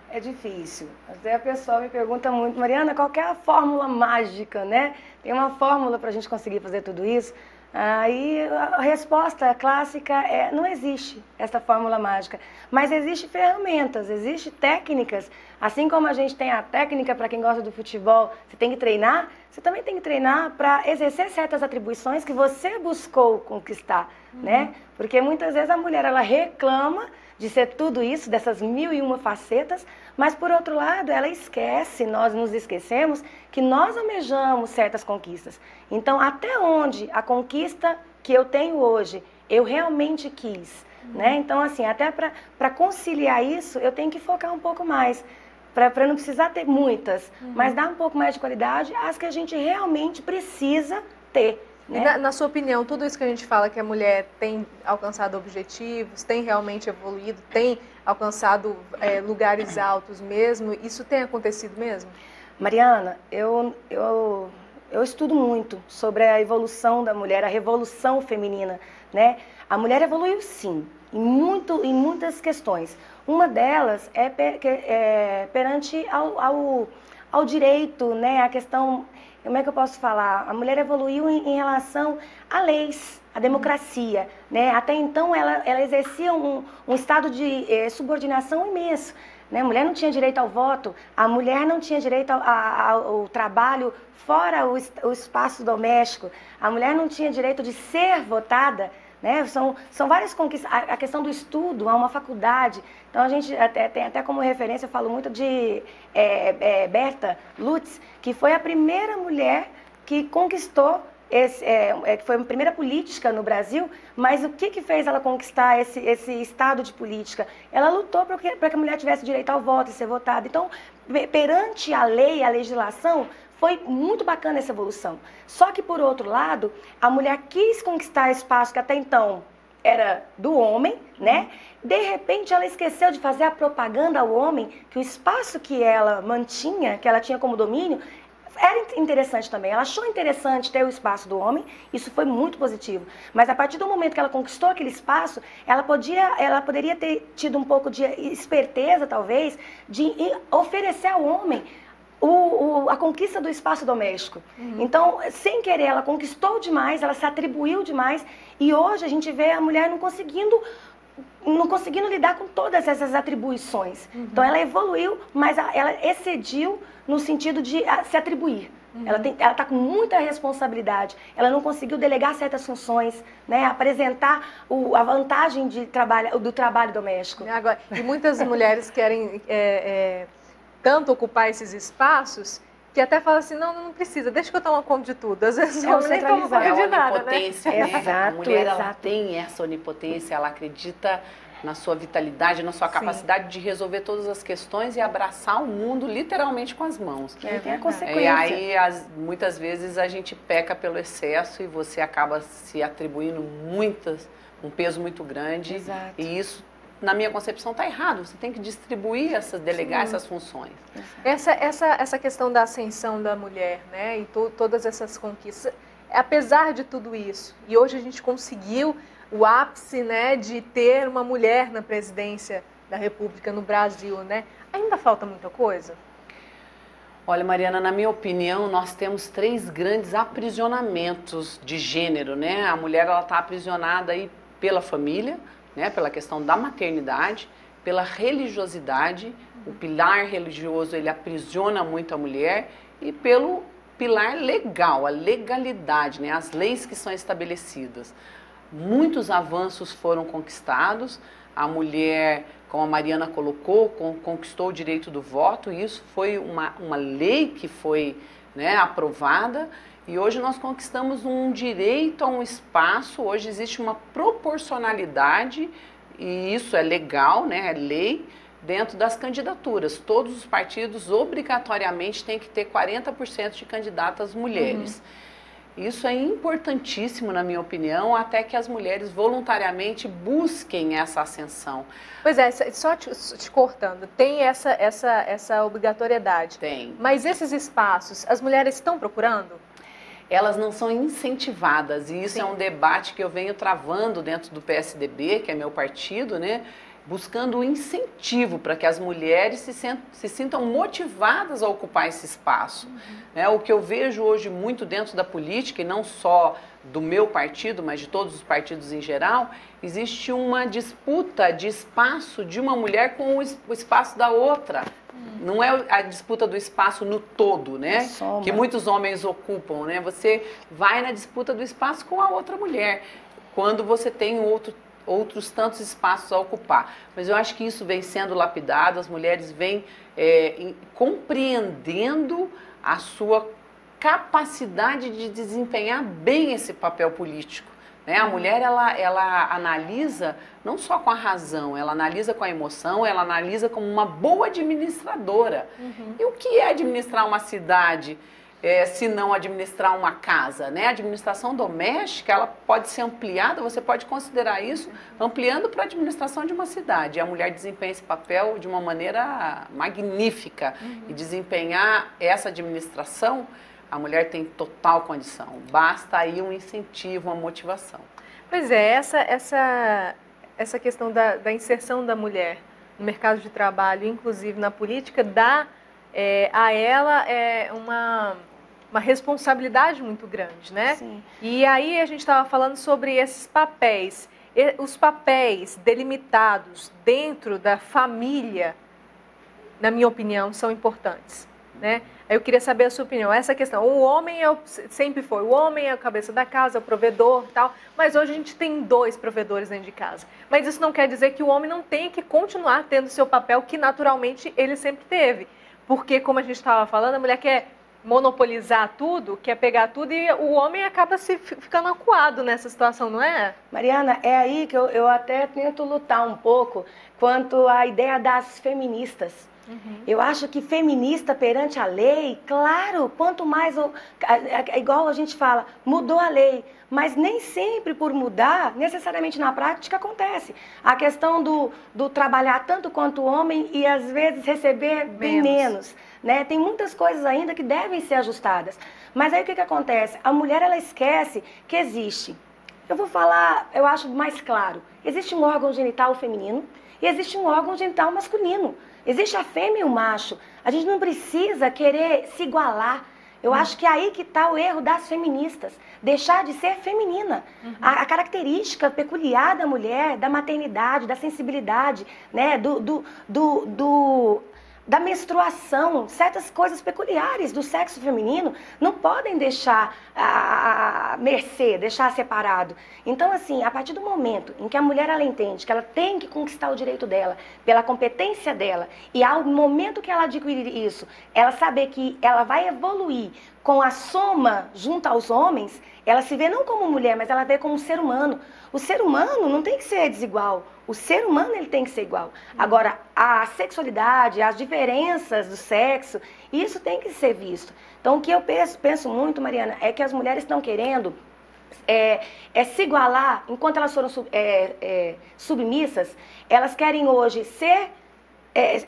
É difícil. Até a pessoa me pergunta muito, Mariana, qual que é a fórmula mágica, né? Tem uma fórmula para a gente conseguir fazer tudo isso? Aí a resposta clássica é, não existe essa fórmula mágica, mas existem ferramentas, existem técnicas, assim como a gente tem a técnica para quem gosta do futebol, você tem que treinar, você também tem que treinar para exercer certas atribuições que você buscou conquistar, né? Porque muitas vezes a mulher, ela reclama de ser tudo isso, dessas 1001 facetas, mas por outro lado, ela esquece, nós nos esquecemos, que nós almejamos certas conquistas. Então, até onde a conquista que eu tenho hoje, eu realmente quis, né? Então, assim, até para conciliar isso, eu tenho que focar um pouco mais, para não precisar ter muitas, mas dar um pouco mais de qualidade às que a gente realmente precisa ter. Né? E na sua opinião, tudo isso que a gente fala que a mulher tem alcançado objetivos, tem realmente evoluído, tem alcançado lugares altos mesmo, isso tem acontecido mesmo? Mariana, eu estudo muito sobre a evolução da mulher, a revolução feminina, né? A mulher evoluiu sim, em muitas questões. Uma delas é perante ao direito, né? A questão... Como é que eu posso falar? A mulher evoluiu em relação a leis, a democracia, né? Até então ela exercia um estado de subordinação imenso, né? A mulher não tinha direito ao voto, a mulher não tinha direito ao trabalho fora o espaço doméstico, a mulher não tinha direito de ser votada, né? São várias conquistas. A questão do estudo, há uma faculdade. Então, a gente tem até como referência, eu falo muito de Berta Lutz, que foi a primeira mulher que conquistou que foi a primeira política no Brasil, mas o que fez ela conquistar esse estado de política? Ela lutou para que a mulher tivesse direito ao voto e ser votada. Então, perante a lei, a legislação, foi muito bacana essa evolução. Só que, por outro lado, a mulher quis conquistar espaço que até então era do homem, né? De repente, ela esqueceu de fazer a propaganda ao homem, que o espaço que ela mantinha, que ela tinha como domínio, era interessante também. Ela achou interessante ter o espaço do homem, isso foi muito positivo. Mas a partir do momento que ela conquistou aquele espaço, ela poderia ter tido um pouco de esperteza, talvez, de oferecer ao homem a conquista do espaço doméstico. Então, sem querer, ela conquistou demais, ela se atribuiu demais, e hoje a gente vê a mulher não conseguindo lidar com todas essas atribuições. Então, ela evoluiu, mas ela excediu no sentido de se atribuir. Ela está com muita responsabilidade, ela não conseguiu delegar certas funções, né, apresentar a vantagem do trabalho doméstico. Agora, e muitas mulheres querem tanto ocupar esses espaços que até fala assim, não precisa, deixa que eu tomo conta de tudo. Às vezes o homem nem toma conta de nada, né? Exato, a mulher ela tem essa onipotência, ela acredita na sua vitalidade, na sua capacidade de resolver todas as questões e abraçar o mundo literalmente com as mãos. Tem a consequência. E aí, muitas vezes, a gente peca pelo excesso e você acaba se atribuindo um peso muito grande. Exato. E isso, na minha concepção, está errado. Você tem que distribuir, delegar essas funções. Essa questão da ascensão da mulher, né, e todas essas conquistas, apesar de tudo isso, e hoje a gente conseguiu o ápice, né, de ter uma mulher na presidência da República no Brasil, né, ainda falta muita coisa? Olha, Mariana, na minha opinião, nós temos 3 grandes aprisionamentos de gênero, né? A mulher, ela está aprisionada aí pela família, né, pela questão da maternidade, pela religiosidade, o pilar religioso ele aprisiona muito a mulher, e pelo pilar legal, a legalidade, né, as leis que são estabelecidas. Muitos avanços foram conquistados, a mulher, como a Mariana colocou, conquistou o direito do voto, e isso foi uma lei que foi, né, aprovada. E hoje nós conquistamos um direito a um espaço, hoje existe uma proporcionalidade, e isso é legal, né, é lei, dentro das candidaturas. Todos os partidos obrigatoriamente têm que ter 40% de candidatas mulheres. Isso é importantíssimo, na minha opinião, até que as mulheres voluntariamente busquem essa ascensão. Pois é, só te cortando, tem essa obrigatoriedade. Tem. Mas esses espaços, as mulheres estão procurando? Elas não são incentivadas, e isso é um debate que eu venho travando dentro do PSDB, que é meu partido, né? Buscando um incentivo para que as mulheres se sintam motivadas a ocupar esse espaço. O que eu vejo hoje muito dentro da política, e não só do meu partido, mas de todos os partidos em geral, existe uma disputa de espaço de uma mulher com o espaço da outra. Não é a disputa do espaço no todo, né? Que muitos homens ocupam, né? Você vai na disputa do espaço com a outra mulher, quando você tem outros tantos espaços a ocupar. Mas eu acho que isso vem sendo lapidado, as mulheres vêm compreendendo a sua capacidade de desempenhar bem esse papel político. Né? A mulher, ela analisa não só com a razão, ela analisa com a emoção, ela analisa como uma boa administradora. E o que é administrar uma cidade? Se não administrar uma casa, né? A administração doméstica, ela pode ser ampliada, você pode considerar isso ampliando para a administração de uma cidade. E a mulher desempenha esse papel de uma maneira magnífica. E desempenhar essa administração, a mulher tem total condição. Basta aí um incentivo, uma motivação. Pois é, essa questão da inserção da mulher no mercado de trabalho, inclusive na política, dá a ela uma responsabilidade muito grande, né? Sim. E aí a gente estava falando sobre esses papéis. Os papéis delimitados dentro da família, na minha opinião, são importantes, né? Eu queria saber a sua opinião. Essa questão, o homem sempre foi, o homem é a cabeça da casa, é o provedor e tal, mas hoje a gente tem 2 provedores dentro de casa. Mas isso não quer dizer que o homem não tenha que continuar tendo seu papel que naturalmente ele sempre teve. Porque, como a gente estava falando, a mulher quer monopolizar tudo, quer pegar tudo e o homem acaba ficando acuado nessa situação, não é? Mariana, é aí que eu até tento lutar um pouco quanto à ideia das feministas. Eu acho que feminista perante a lei, claro, quanto mais, igual a gente fala, mudou a lei, mas nem sempre por mudar, necessariamente na prática acontece. A questão do trabalhar tanto quanto o homem e às vezes receber bem menos, né? Tem muitas coisas ainda que devem ser ajustadas. Mas aí o que acontece? A mulher, ela esquece que existe. Eu vou falar, eu acho mais claro, existe um órgão genital feminino e existe um órgão genital masculino. Existe a fêmea e o macho. A gente não precisa querer se igualar. Eu acho que é aí que está o erro das feministas. Deixar de ser feminina. A característica peculiar da mulher, da maternidade, da sensibilidade, né, da menstruação, certas coisas peculiares do sexo feminino não podem deixar a mercê, deixar separado. Então, assim, a partir do momento em que a mulher ela entende que ela tem que conquistar o direito dela, pela competência dela, e ao momento que ela adquirir isso, ela saber que ela vai evoluir com a soma junto aos homens, ela se vê não como mulher, mas ela vê como um ser humano. O ser humano não tem que ser desigual. O ser humano ele tem que ser igual. Agora, a sexualidade, as diferenças do sexo, isso tem que ser visto. Então, o que eu penso muito, Mariana, é que as mulheres estão querendo se igualar, enquanto elas foram submissas, elas querem hoje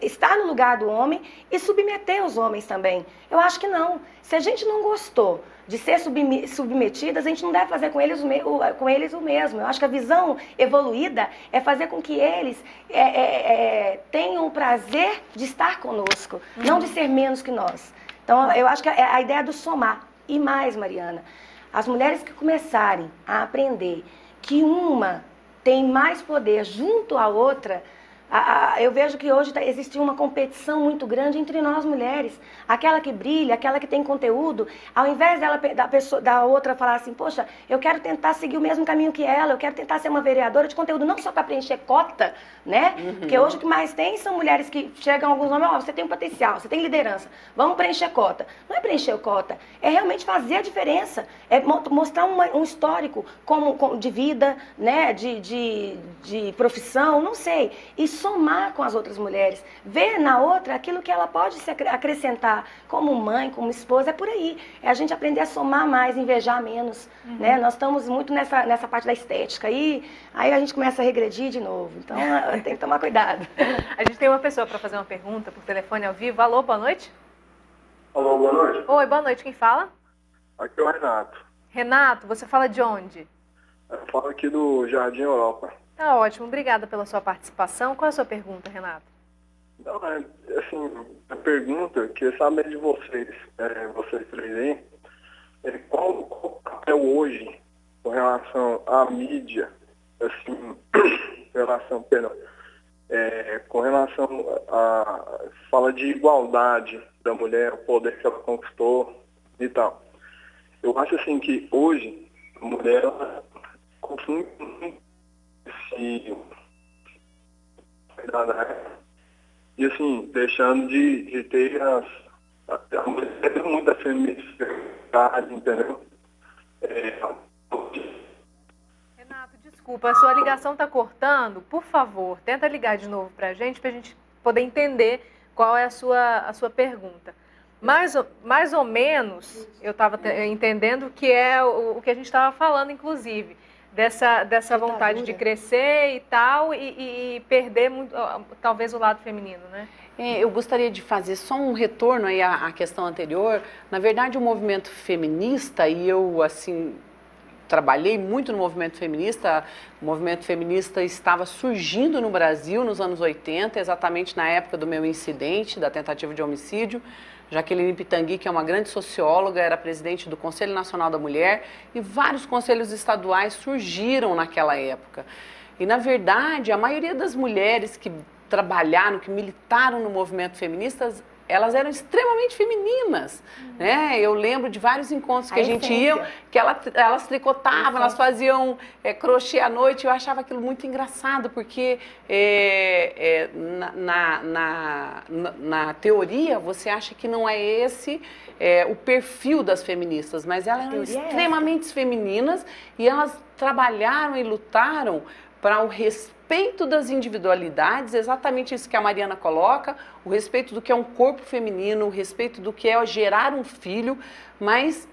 estar no lugar do homem e submeter os homens também. Eu acho que não. Se a gente não gostou de ser submetidas, a gente não deve fazer com eles o mesmo. Eu acho que a visão evoluída é fazer com que eles tenham o prazer de estar conosco, não de ser menos que nós. Então, eu acho que é a ideia do somar. E mais, Mariana, as mulheres que começarem a aprender que uma tem mais poder junto à outra, eu vejo que hoje existe uma competição muito grande entre nós mulheres. Aquela que brilha, aquela que tem conteúdo, ao invés da outra falar assim, poxa, eu quero tentar seguir o mesmo caminho que ela, eu quero tentar ser uma vereadora de conteúdo, não só para preencher cota, né? Porque hoje o que mais tem são mulheres que chegam a alguns homens, você tem um potencial, você tem liderança, vamos preencher cota. Não é preencher cota, é realmente fazer a diferença, é mostrar um histórico de vida, né? de profissão, não sei. E somar com as outras mulheres, ver na outra aquilo que ela pode se acrescentar como mãe, como esposa, é por aí. É a gente aprender a somar mais, invejar menos, né? Nós estamos muito nessa parte da estética aí a gente começa a regredir de novo, então tem que tomar cuidado. A gente tem uma pessoa para fazer uma pergunta por telefone ao vivo. Alô, boa noite. Alô, boa noite. Oi, boa noite, quem fala? Aqui é o Renato. Renato, você fala de onde? Eu falo aqui do Jardim Europa. Tá ótimo, obrigada pela sua participação. Qual é a sua pergunta, Renato? Não, assim, a pergunta, eu queria saber de vocês, vocês três aí, qual o papel hoje com relação à mídia, assim, com relação a fala de igualdade da mulher, o poder que ela conquistou e tal. Eu acho assim que hoje a mulher ela confunde e assim, deixando de ter a mulher tem muita feminilidade, entendeu? Renato, desculpa, a sua ligação está cortando. Por favor, tenta ligar de novo para a gente poder entender qual é a sua pergunta. Mais ou menos, eu estava entendendo que é o que a gente estava falando, inclusive. Dessa vontade de crescer e tal, e perder muito, talvez o lado feminino, né? Eu gostaria de fazer só um retorno aí à questão anterior. Na verdade, o movimento feminista, e eu, assim, trabalhei muito no movimento feminista. O movimento feminista estava surgindo no Brasil nos anos 80, exatamente na época do meu incidente, da tentativa de homicídio. Jaqueline Pitangui, que é uma grande socióloga, era presidente do Conselho Nacional da Mulher, e vários conselhos estaduais surgiram naquela época. E, na verdade, a maioria das mulheres que trabalharam, que militaram no movimento feminista, elas eram extremamente femininas, né? Eu lembro de vários encontros que a gente ia, que elas tricotavam, elas faziam crochê à noite. Eu achava aquilo muito engraçado, porque na teoria você acha que não é esse o perfil das feministas, mas elas eram extremamente femininas e elas trabalharam e lutaram para o respeito das individualidades, exatamente isso que a Mariana coloca, o respeito do que é um corpo feminino, o respeito do que é gerar um filho, mas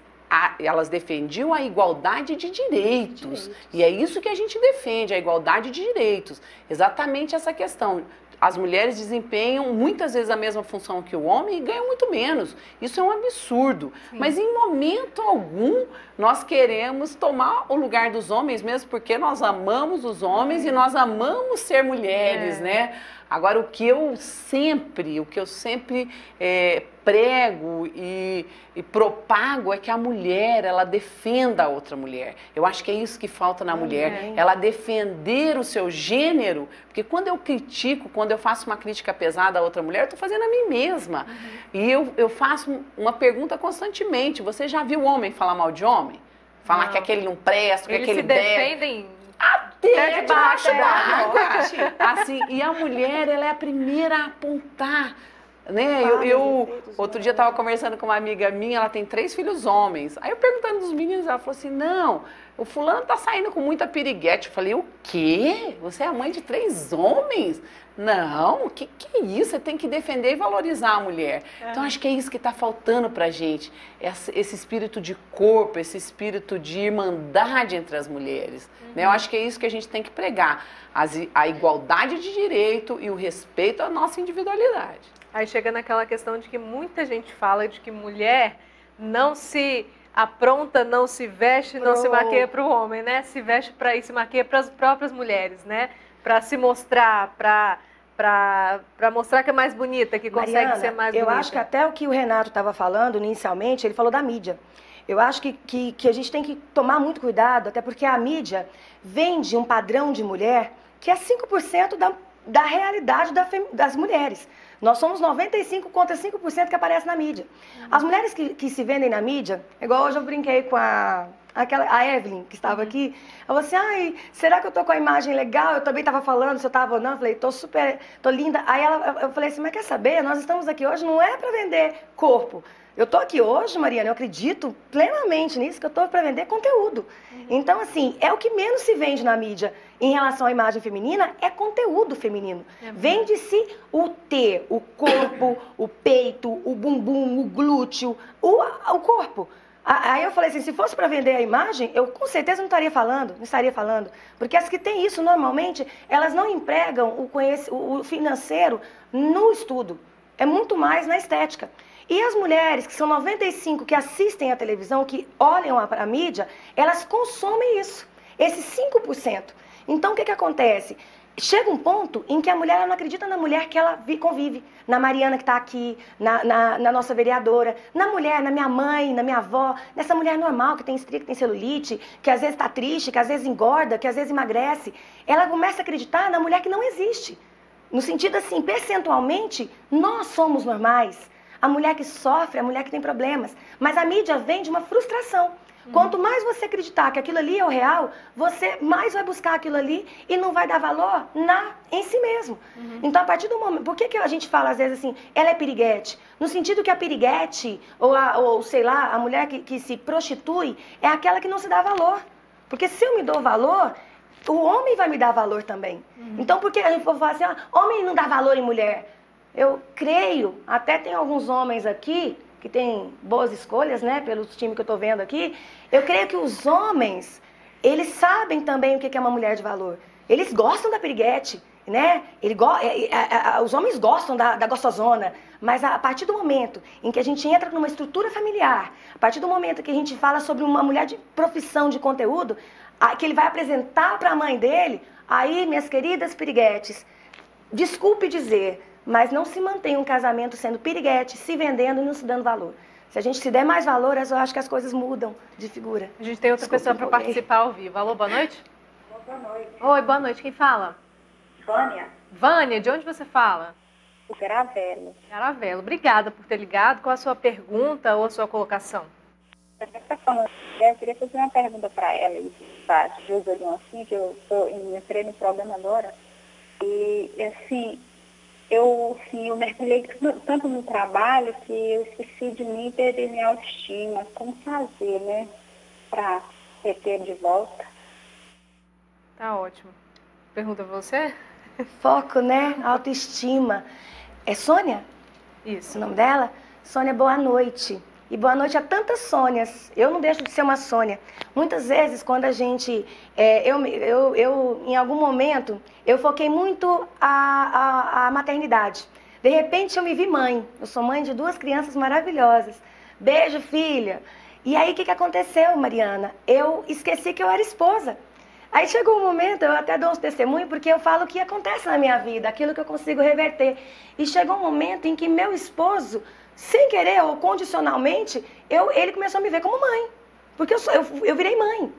elas defendiam a igualdade de direitos. E é isso que a gente defende, a igualdade de direitos. Exatamente essa questão. As mulheres desempenham muitas vezes a mesma função que o homem e ganham muito menos. Isso é um absurdo. Sim. Mas em momento algum nós queremos tomar o lugar dos homens, mesmo porque nós amamos os homens e nós amamos ser mulheres, né? Agora, o que eu sempre prego e propago é que a mulher, ela defenda a outra mulher. Eu acho que é isso que falta na mulher, ela defender o seu gênero, porque quando eu critico, quando eu faço uma crítica pesada a outra mulher, eu estou fazendo a mim mesma. E eu faço uma pergunta constantemente, você já viu homem falar mal de homem? Falar que aquele não presta, que aquele deve... Eles se defendem... Até debaixo da água. Assim, e a mulher, ela é a primeira a apontar, né? Outro dia estava conversando com uma amiga minha, ela tem 3 filhos homens. Aí eu perguntando dos meninos, ela falou assim, não, o fulano tá saindo com muita piriguete. Eu falei, o quê? Você é a mãe de 3 homens? Não, que é isso? Você tem que defender e valorizar a mulher. Então, acho que é isso que está faltando pra gente, esse espírito de corpo, esse espírito de irmandade entre as mulheres. Né? Eu acho que é isso que a gente tem que pregar, a igualdade de direito e o respeito à nossa individualidade. Aí chega naquela questão de que muita gente fala de que mulher não se apronta, não se veste, não se maquia para o homem, né? Se veste para isso, se maquia para as próprias mulheres, né? Para se mostrar, para mostrar que é mais bonita, que consegue Mariana, ser mais bonita. Eu acho que até o que o Renato estava falando inicialmente, ele falou da mídia. Eu acho que a gente tem que tomar muito cuidado, até porque a mídia vende um padrão de mulher que é 5% da realidade das mulheres. Nós somos 95% contra 5% que aparece na mídia. As mulheres que se vendem na mídia, igual hoje eu brinquei com a Evelyn, que estava aqui, ela falou assim, ai, será que eu tô com a imagem legal? Eu também estava falando se eu estava ou não, eu falei, tô linda. Aí eu falei assim, mas quer saber, nós estamos aqui hoje, não é para vender corpo. Eu tô aqui hoje, Mariana, eu acredito plenamente nisso, que eu tô para vender conteúdo. Então, assim, é o que menos se vende na mídia em relação à imagem feminina, é conteúdo feminino. Vende-se o T, o corpo, o peito, o bumbum, o glúteo, o corpo. Aí eu falei assim, se fosse para vender a imagem, eu com certeza não estaria falando. Porque as que têm isso, normalmente, elas não empregam o financeiro no estudo. É muito mais na estética. E as mulheres, que são 95%, que assistem à televisão, que olham para a mídia, elas consomem isso, esses 5%. Então, o que acontece? Chega um ponto em que a mulher ela não acredita na mulher que ela convive. Na Mariana que está aqui, na nossa vereadora, na mulher, na minha mãe, na minha avó, nessa mulher normal que tem estria, que tem celulite, que às vezes está triste, que às vezes engorda, que às vezes emagrece. Ela começa a acreditar na mulher que não existe. No sentido assim, percentualmente, nós somos normais. A mulher que sofre, a mulher que tem problemas. Mas a mídia vem de uma frustração. Quanto mais você acreditar que aquilo ali é o real, você mais vai buscar aquilo ali e não vai dar valor em si mesmo. Então, a partir do momento... Por que a gente fala, às vezes, assim, ela é piriguete? No sentido que a piriguete, ou sei lá, a mulher que se prostitui, é aquela que não se dá valor. Porque se eu me dou valor, o homem vai me dar valor também. Então, por que a gente for falar assim, homem não dá valor em mulher? Eu creio, até tem alguns homens aqui que têm boas escolhas, né, pelos times que eu estou vendo aqui, eu creio que os homens, eles sabem também o que é uma mulher de valor. Eles gostam da piriguete, né? Os homens gostam da gostosona, mas a partir do momento em que a gente entra numa estrutura familiar, a partir do momento que a gente fala sobre uma mulher de profissão de conteúdo, que ele vai apresentar para a mãe dele, aí, minhas queridas piriguetes, desculpe dizer, mas não se mantém um casamento sendo piriguete, se vendendo e não se dando valor. Se a gente se der mais valor, eu acho que as coisas mudam de figura. A gente tem outra pessoa para participar ao vivo. Alô, boa noite? Boa noite. Oi, boa noite. Quem fala? Vânia. Vânia, de onde você fala? o Garavelo. Garavelo, obrigada por ter ligado. Qual a sua pergunta ou a sua colocação? Eu queria fazer uma pergunta para ela, para Joselina, assim, que eu entrei no programa agora. E, assim, eu mergulhei tanto no trabalho que eu esqueci de mim, perder minha autoestima. Como fazer, né, para ter de volta? Tá ótimo. Pergunta pra você? Foco, né? Autoestima. É Sônia? Isso. O nome dela? Sônia, boa noite. E boa noite a tantas Sônias. Eu não deixo de ser uma Sônia. Muitas vezes, quando a gente... em algum momento, eu foquei muito a maternidade. De repente, eu me vi mãe. Eu sou mãe de 2 crianças maravilhosas. Beijo, filha. E aí, o que aconteceu, Mariana? Eu esqueci que eu era esposa. Aí chegou um momento, eu até dou uns testemunhos, porque eu falo o que acontece na minha vida, aquilo que eu consigo reverter. E chegou um momento em que meu esposo, sem querer ou condicionalmente, ele começou a me ver como mãe. Porque eu virei mãe.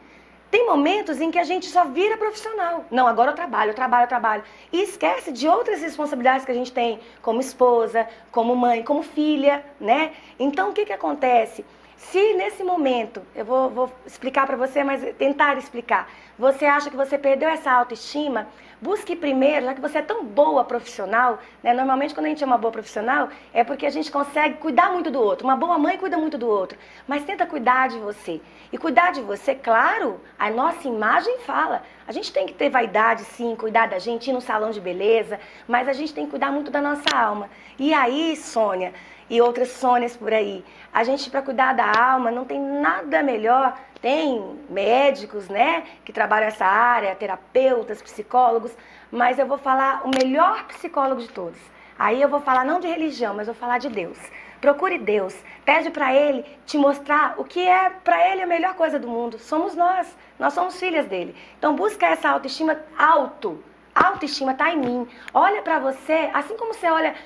Tem momentos em que a gente só vira profissional. Não, agora eu trabalho. E esquece de outras responsabilidades que a gente tem, como esposa, como mãe, como filha, né? Então, o que acontece? Se nesse momento, eu vou explicar para você, mas tentar explicar, você acha que você perdeu essa autoestima, busque primeiro, já que você é tão boa profissional, né? Normalmente quando a gente é uma boa profissional, é porque a gente consegue cuidar muito do outro. Uma boa mãe cuida muito do outro, mas tenta cuidar de você. E cuidar de você, claro, a nossa imagem fala. A gente tem que ter vaidade, sim, cuidar da gente, ir no salão de beleza, mas a gente tem que cuidar muito da nossa alma. E aí, Sônia, e outras Sônias por aí, a gente, para cuidar da alma, não tem nada melhor. Tem médicos, né, que trabalham essa área, terapeutas, psicólogos, mas eu vou falar o melhor psicólogo de todos. Aí eu vou falar não de religião, mas vou falar de Deus. Procure Deus, pede para Ele te mostrar o que é para Ele a melhor coisa do mundo. Somos nós somos filhas dele. Então busca essa autoestima A autoestima está em mim. Olha para você, assim como você olha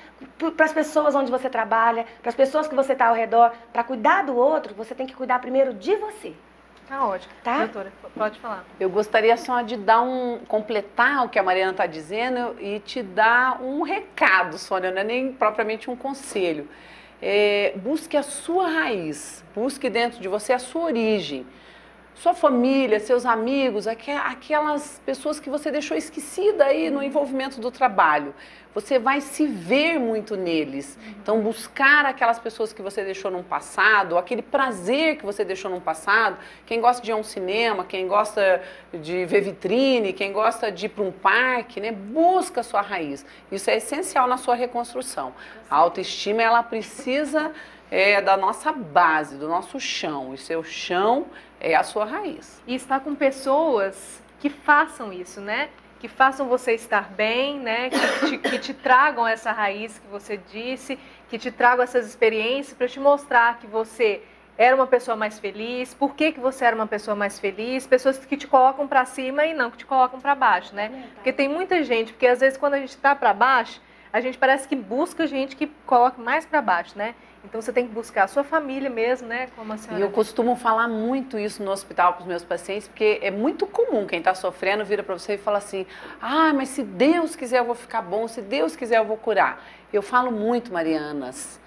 para as pessoas onde você trabalha, para as pessoas que você está ao redor, para cuidar do outro, você tem que cuidar primeiro de você. Tá ótimo. Tá? Doutora, pode falar. Eu gostaria só de completar o que a Mariana está dizendo e te dar um recado, Sônia, não é nem propriamente um conselho. Busque a sua raiz, busque dentro de você a sua origem. Sua família, seus amigos, aquelas pessoas que você deixou esquecida aí no envolvimento do trabalho. Você vai se ver muito neles. Então, buscar aquelas pessoas que você deixou no passado, aquele prazer que você deixou no passado. Quem gosta de ir a um cinema, quem gosta de ver vitrine, quem gosta de ir para um parque, né? Busca a sua raiz. Isso é essencial na sua reconstrução. A autoestima, ela precisa da nossa base, do nosso chão. E seu chão é a sua raiz. E estar com pessoas que façam isso, né? Que façam você estar bem, né? Que te tragam essa raiz que você disse, que te tragam essas experiências para te mostrar que você era uma pessoa mais feliz, por que você era uma pessoa mais feliz, pessoas que te colocam para cima e não que te colocam para baixo, né? Porque tem muita gente, porque às vezes quando a gente está para baixo, a gente parece que busca gente que coloca mais para baixo, né? Então você tem que buscar a sua família mesmo, né? Como a senhora... E eu costumo falar muito isso no hospital para os meus pacientes, porque é muito comum quem está sofrendo vira para você e fala assim: ah, mas se Deus quiser eu vou ficar bom, se Deus quiser eu vou curar. Eu falo muito, Marianas,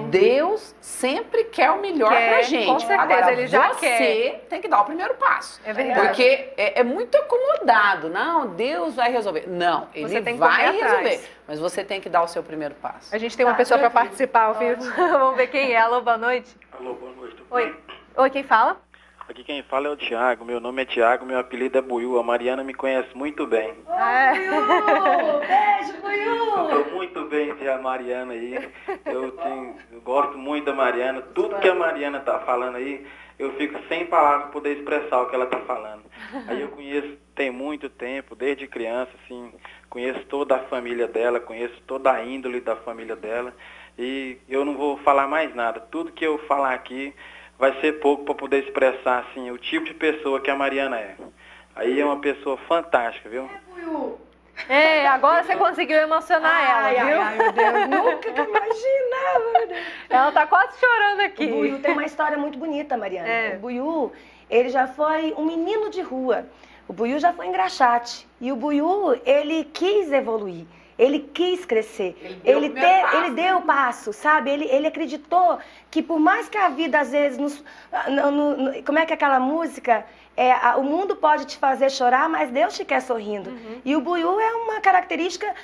Deus sempre quer o melhor pra gente. Com certeza, agora, ele já você quer. tem que dar o primeiro passo. É verdade. Porque é muito acomodado. Não, Deus vai resolver. Não, ele vai resolver. Mas você tem que dar o seu primeiro passo. A gente tem uma pessoa para participar ao vivo. Vamos ver quem é. Alô, boa noite. Alô, boa noite. Oi, quem fala? Aqui quem fala é o Tiago. Meu nome é Tiago, meu apelido é Buiú. A Mariana me conhece muito bem. Buiú! Beijo, Buiú! Eu tô muito bem de a Mariana aí. Eu gosto muito da Mariana. Tudo que a Mariana tá falando aí, eu fico sem palavras para poder expressar o que ela tá falando. Aí eu conheço, tem muito tempo, desde criança, assim, conheço toda a família dela, conheço toda a índole da família dela. E eu não vou falar mais nada. Tudo que eu falar aqui vai ser pouco para poder expressar, assim, o tipo de pessoa que a Mariana é. Aí é uma pessoa fantástica, viu? Agora você conseguiu emocionar ela, viu? Ai, meu Deus, nunca que imaginava, meu Deus. Ela tá quase chorando aqui. O Buiú tem uma história muito bonita, Mariana. O Buiú, ele já foi um menino de rua. O Buiú já foi engraxate. E o Buiú, ele quis evoluir. Ele quis crescer. Ele deu o passo, sabe? Ele acreditou que por mais que a vida às vezes como é que é aquela música? O mundo pode te fazer chorar, mas Deus te quer sorrindo. E o Buiú é uma característica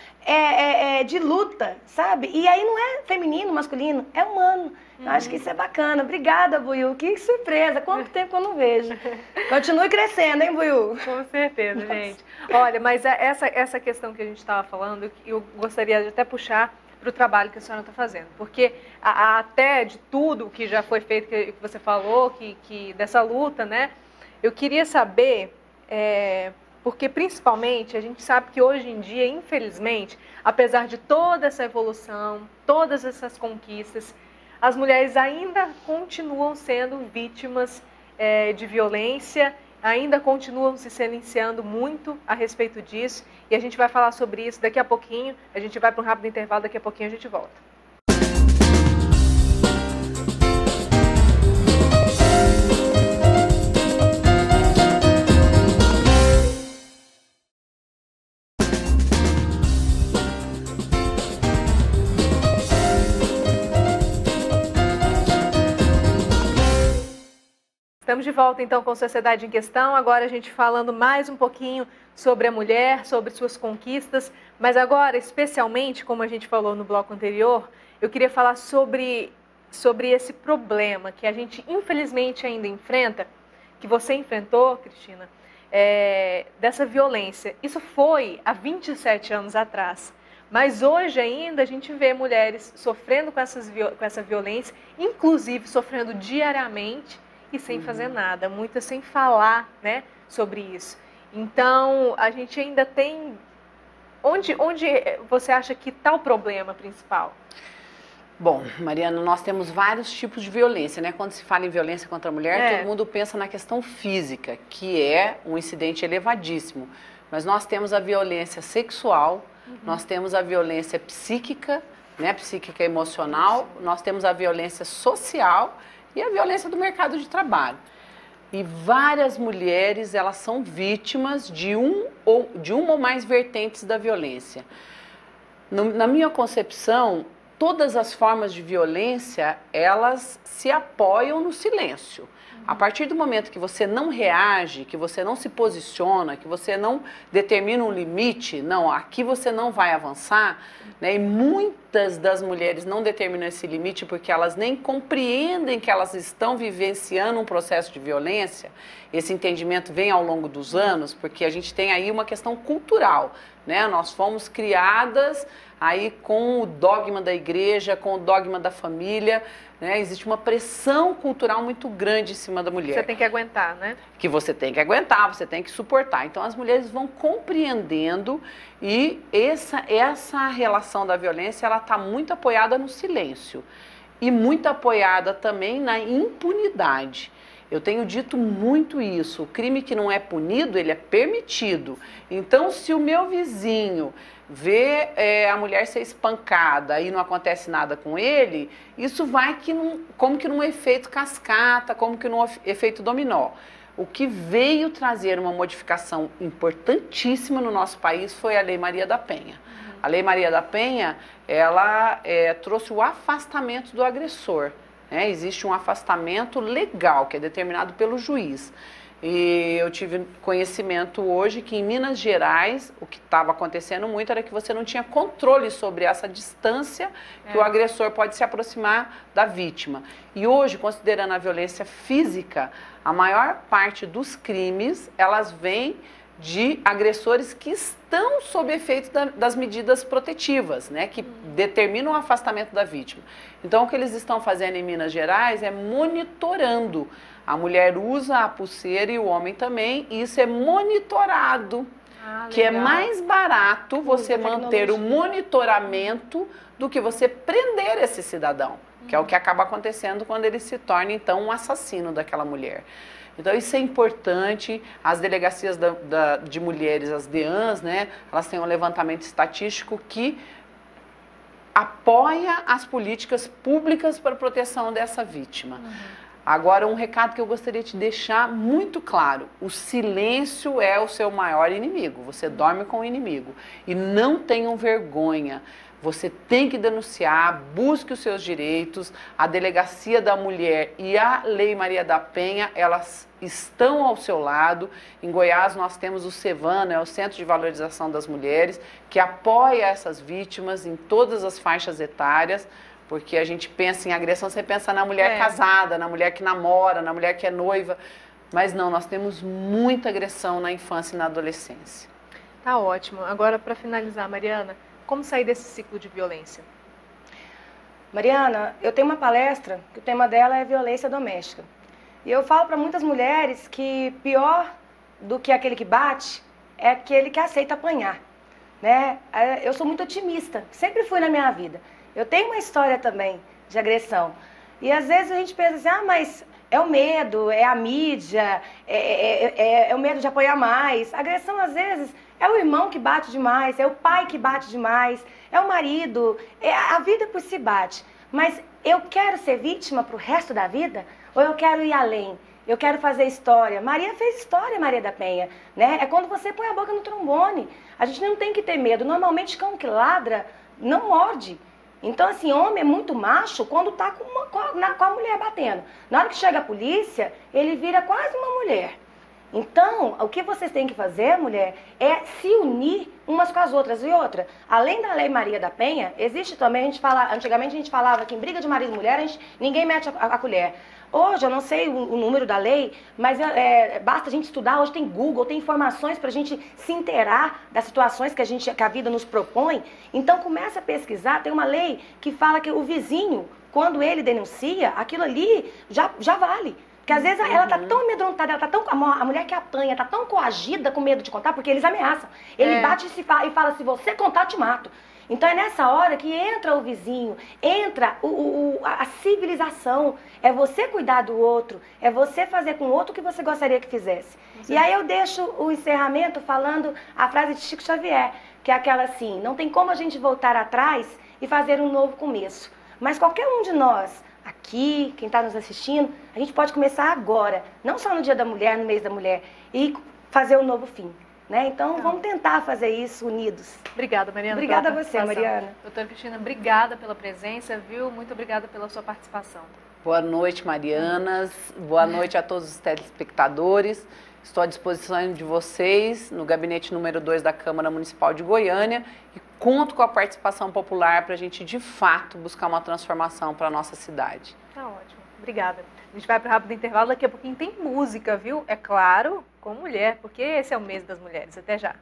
de luta, sabe? E aí não é feminino, masculino, é humano. Eu acho que isso é bacana. Obrigada, Buiú. Que surpresa. Quanto tempo que eu não vejo. Continue crescendo, hein, Buiú? Com certeza, gente. Olha, mas essa questão que a gente estava falando, eu gostaria de até puxar para o trabalho que a senhora está fazendo. Porque até de tudo que já foi feito, que você falou, que dessa luta, né? Eu queria saber, porque principalmente a gente sabe que hoje em dia, infelizmente, apesar de toda essa evolução, todas essas conquistas, as mulheres ainda continuam sendo vítimas de violência, ainda continuam se silenciando muito a respeito disso. E a gente vai falar sobre isso daqui a pouquinho. A gente vai para um rápido intervalo, daqui a pouquinho a gente volta. Estamos de volta, então, com Sociedade em Questão. Agora a gente falando mais um pouquinho sobre a mulher, sobre suas conquistas. Mas agora, especialmente, como a gente falou no bloco anterior, eu queria falar sobre esse problema que a gente, infelizmente, ainda enfrenta, que você enfrentou, Cristina, dessa violência. Isso foi há 27 anos atrás. Mas hoje ainda a gente vê mulheres sofrendo com essa violência, inclusive sofrendo diariamente, e sem fazer nada, muitas sem falar, né, sobre isso. Então, a gente ainda tem... Onde você acha que está o problema principal? Bom, Mariana, nós temos vários tipos de violência, né? Quando se fala em violência contra a mulher, todo mundo pensa na questão física, que é um incidente elevadíssimo. Mas nós temos a violência sexual, nós temos a violência psíquica, né? Psíquica e emocional, nós temos a violência social e a violência do mercado de trabalho. E várias mulheres, elas são vítimas de uma ou mais vertentes da violência. Na minha concepção, todas as formas de violência, elas se apoiam no silêncio. A partir do momento que você não reage, que você não se posiciona, que você não determina um limite, não, aqui você não vai avançar, né? E muitas das mulheres não determinam esse limite porque elas nem compreendem que elas estão vivenciando um processo de violência. Esse entendimento vem ao longo dos anos, porque a gente tem aí uma questão cultural, né? Nós fomos criadas aí com o dogma da igreja, com o dogma da família, né? Existe uma pressão cultural muito grande em cima da mulher. Você tem que aguentar, né? Que você tem que aguentar, você tem que suportar. Então as mulheres vão compreendendo e essa relação da violência, ela está muito apoiada no silêncio e muito apoiada também na impunidade. Eu tenho dito muito isso, o crime que não é punido, ele é permitido. Então, se o meu vizinho vê a mulher ser espancada e não acontece nada com ele, isso vai como que num efeito cascata, como que num efeito dominó. O que veio trazer uma modificação importantíssima no nosso país foi a Lei Maria da Penha. A Lei Maria da Penha, ela trouxe o afastamento do agressor. Existe um afastamento legal, que é determinado pelo juiz. E eu tive conhecimento hoje que em Minas Gerais, o que estava acontecendo muito era que você não tinha controle sobre essa distância que o agressor pode se aproximar da vítima. E hoje, considerando a violência física, a maior parte dos crimes, elas vêm de agressores que estão sob efeito das medidas protetivas, né, que determinam o afastamento da vítima. Então, o que eles estão fazendo em Minas Gerais é monitorando. A mulher usa a pulseira e o homem também, e isso é monitorado, que é mais barato você manter o monitoramento do que você prender esse cidadão, que é o que acaba acontecendo quando ele se torna, então, um assassino daquela mulher. Então, isso é importante. As delegacias de mulheres, as DEANs, né, elas têm um levantamento estatístico que apoia as políticas públicas para a proteção dessa vítima. Agora, um recado que eu gostaria de deixar muito claro: o silêncio é o seu maior inimigo. Você dorme com o inimigo. E não tenham vergonha. Você tem que denunciar, busque os seus direitos. A Delegacia da Mulher e a Lei Maria da Penha, elas estão ao seu lado. Em Goiás nós temos o CEVAN, né, o Centro de Valorização das Mulheres, que apoia essas vítimas em todas as faixas etárias, porque a gente pensa em agressão, você pensa na mulher casada, na mulher que namora, na mulher que é noiva, mas não, nós temos muita agressão na infância e na adolescência. Tá ótimo. Agora, para finalizar, Mariana, como sair desse ciclo de violência? Mariana, eu tenho uma palestra que o tema dela é violência doméstica. E eu falo para muitas mulheres que pior do que aquele que bate é aquele que aceita apanhar, né? Eu sou muito otimista, sempre fui na minha vida. Eu tenho uma história também de agressão. E às vezes a gente pensa assim, mas é o medo, é a mídia, é o medo de apanhar mais. A agressão às vezes é o irmão que bate demais, é o pai que bate demais, é o marido, a vida por si bate. Mas eu quero ser vítima para o resto da vida? Ou eu quero ir além? Eu quero fazer história. Maria fez história, Maria da Penha, né? É quando você põe a boca no trombone. A gente não tem que ter medo. Normalmente, cão que ladra não morde. Então, assim, homem é muito macho quando tá com a mulher batendo. Na hora que chega a polícia, ele vira quase uma mulher. Então, o que vocês têm que fazer, mulher, é se unir umas com as outras. E outra, além da Lei Maria da Penha, existe também, antigamente a gente falava que em briga de marido e mulher, ninguém mete a colher. Hoje, eu não sei o número da lei, mas basta a gente estudar. Hoje tem Google, tem informações para a gente se inteirar das situações que a vida nos propõe. Então, começa a pesquisar. Tem uma lei que fala que o vizinho, quando ele denuncia, aquilo ali já vale. Porque às vezes ela tá tão amedrontada, a mulher que apanha tá tão coagida com medo de contar, porque eles ameaçam. Ele bate e fala, se você contar, eu te mato. Então é nessa hora que entra o vizinho, entra a civilização. É você cuidar do outro, é você fazer com o outro o que você gostaria que fizesse. E aí eu deixo o encerramento falando a frase de Chico Xavier, que é aquela assim, não tem como a gente voltar atrás e fazer um novo começo. Mas qualquer um de nós, aqui, quem está nos assistindo, a gente pode começar agora, não só no Dia da Mulher, no mês da mulher, e fazer um novo fim. Né? Então, vamos tentar fazer isso unidos. Obrigada, Mariana. Obrigada a você, Mariana. Doutora Cristina, obrigada pela presença, viu? Muito obrigada pela sua participação. Boa noite, Marianas. Boa noite a todos os telespectadores. Estou à disposição de vocês no gabinete número 2 da Câmara Municipal de Goiânia e conto com a participação popular para a gente, de fato, buscar uma transformação para a nossa cidade. Tá ótimo. Obrigada. A gente vai para o rápido intervalo, daqui a pouquinho tem música, viu? É claro, com mulher, porque esse é o mês das mulheres. Até já.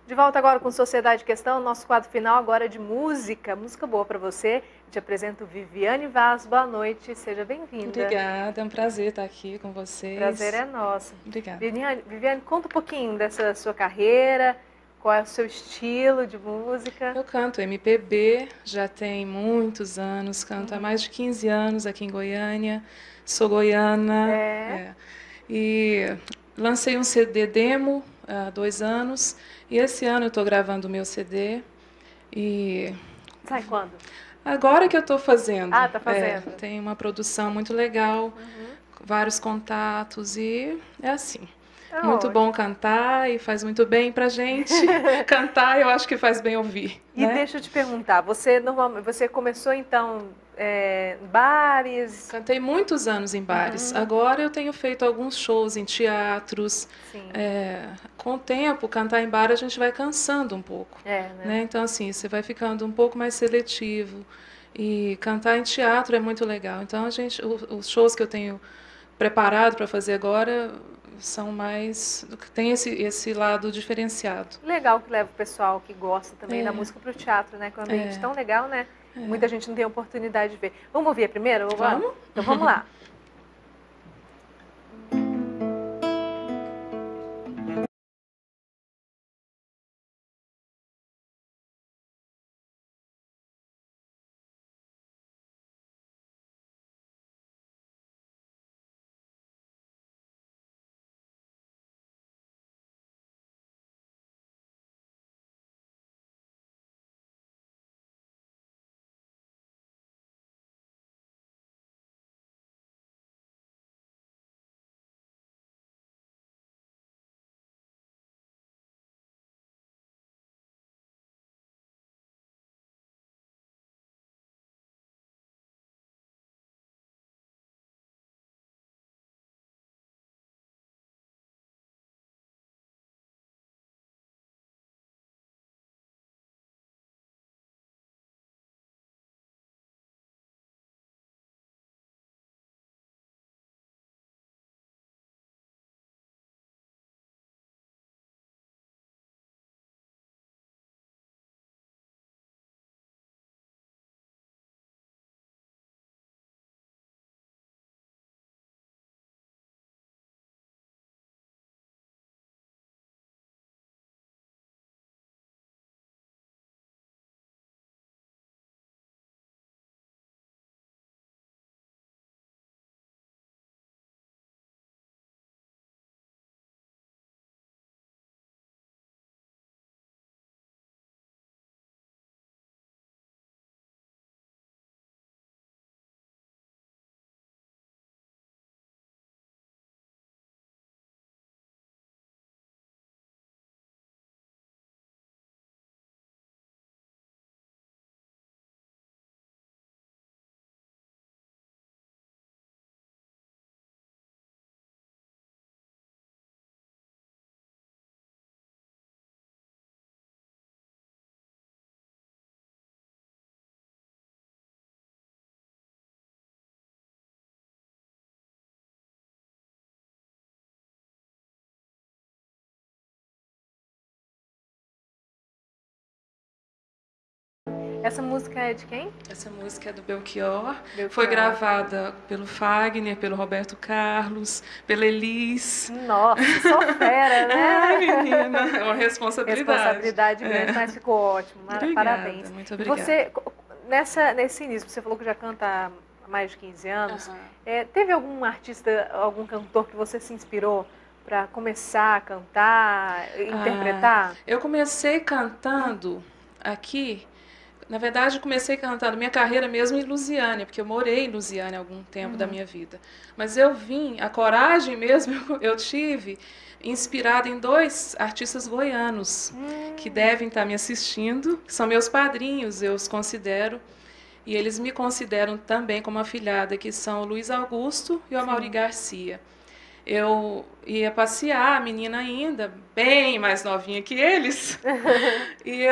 De volta agora com Sociedade em Questão, nosso quadro final agora é de música boa para você. Te apresento Viviane Vaz, boa noite, seja bem-vinda. Obrigada, é um prazer estar aqui com vocês. Prazer é nosso. Obrigada. Viviane, conta um pouquinho dessa sua carreira, qual é o seu estilo de música? Eu canto MPB, já tem muitos anos, canto há mais de 15 anos aqui em Goiânia, sou goiana. E lancei um CD demo há 2 anos. E esse ano eu estou gravando o meu CD. E sai quando? Agora que eu estou fazendo. Ah, está fazendo. Tem uma produção muito legal, vários contatos e é assim. Muito bom cantar e faz muito bem pra gente. Cantar, eu acho que faz bem ouvir. E deixa eu te perguntar, você começou então em bares? Cantei muitos anos em bares. Agora eu tenho feito alguns shows em teatros. Com o tempo, cantar em bar a gente vai cansando um pouco. Né? Então, assim, você vai ficando um pouco mais seletivo. E cantar em teatro é muito legal. Então, os shows que eu tenho preparado para fazer agora são mais, tem esse lado diferenciado. Legal que leva o pessoal que gosta também da música para o teatro, né? Que é um ambiente tão legal, né? Muita gente não tem oportunidade de ver. Vamos ouvir a primeira? Vamos? Então vamos lá. Essa música é de quem? Essa música é do Belchior. Foi gravada pelo Fagner, pelo Roberto Carlos, pela Elis. Nossa, só fera, né? Ai, menina, é uma responsabilidade. Responsabilidade grande, mas ficou ótimo. Obrigada, parabéns. Muito obrigada. Você, nesse início, você falou que já canta há mais de 15 anos. Teve algum artista, algum cantor que você se inspirou para começar a cantar, interpretar? Eu comecei cantando aqui. Na verdade, comecei cantando minha carreira mesmo em Lusiânia, porque eu morei em Lusiânia há algum tempo da minha vida. Mas eu vim, a coragem mesmo eu tive, inspirada em 2 artistas goianos que devem estar me assistindo, que são meus padrinhos, eu os considero. E eles me consideram também como afilhada, que são o Luiz Augusto e o Amaury Garcia. Eu ia passear, a menina ainda, bem mais novinha que eles, e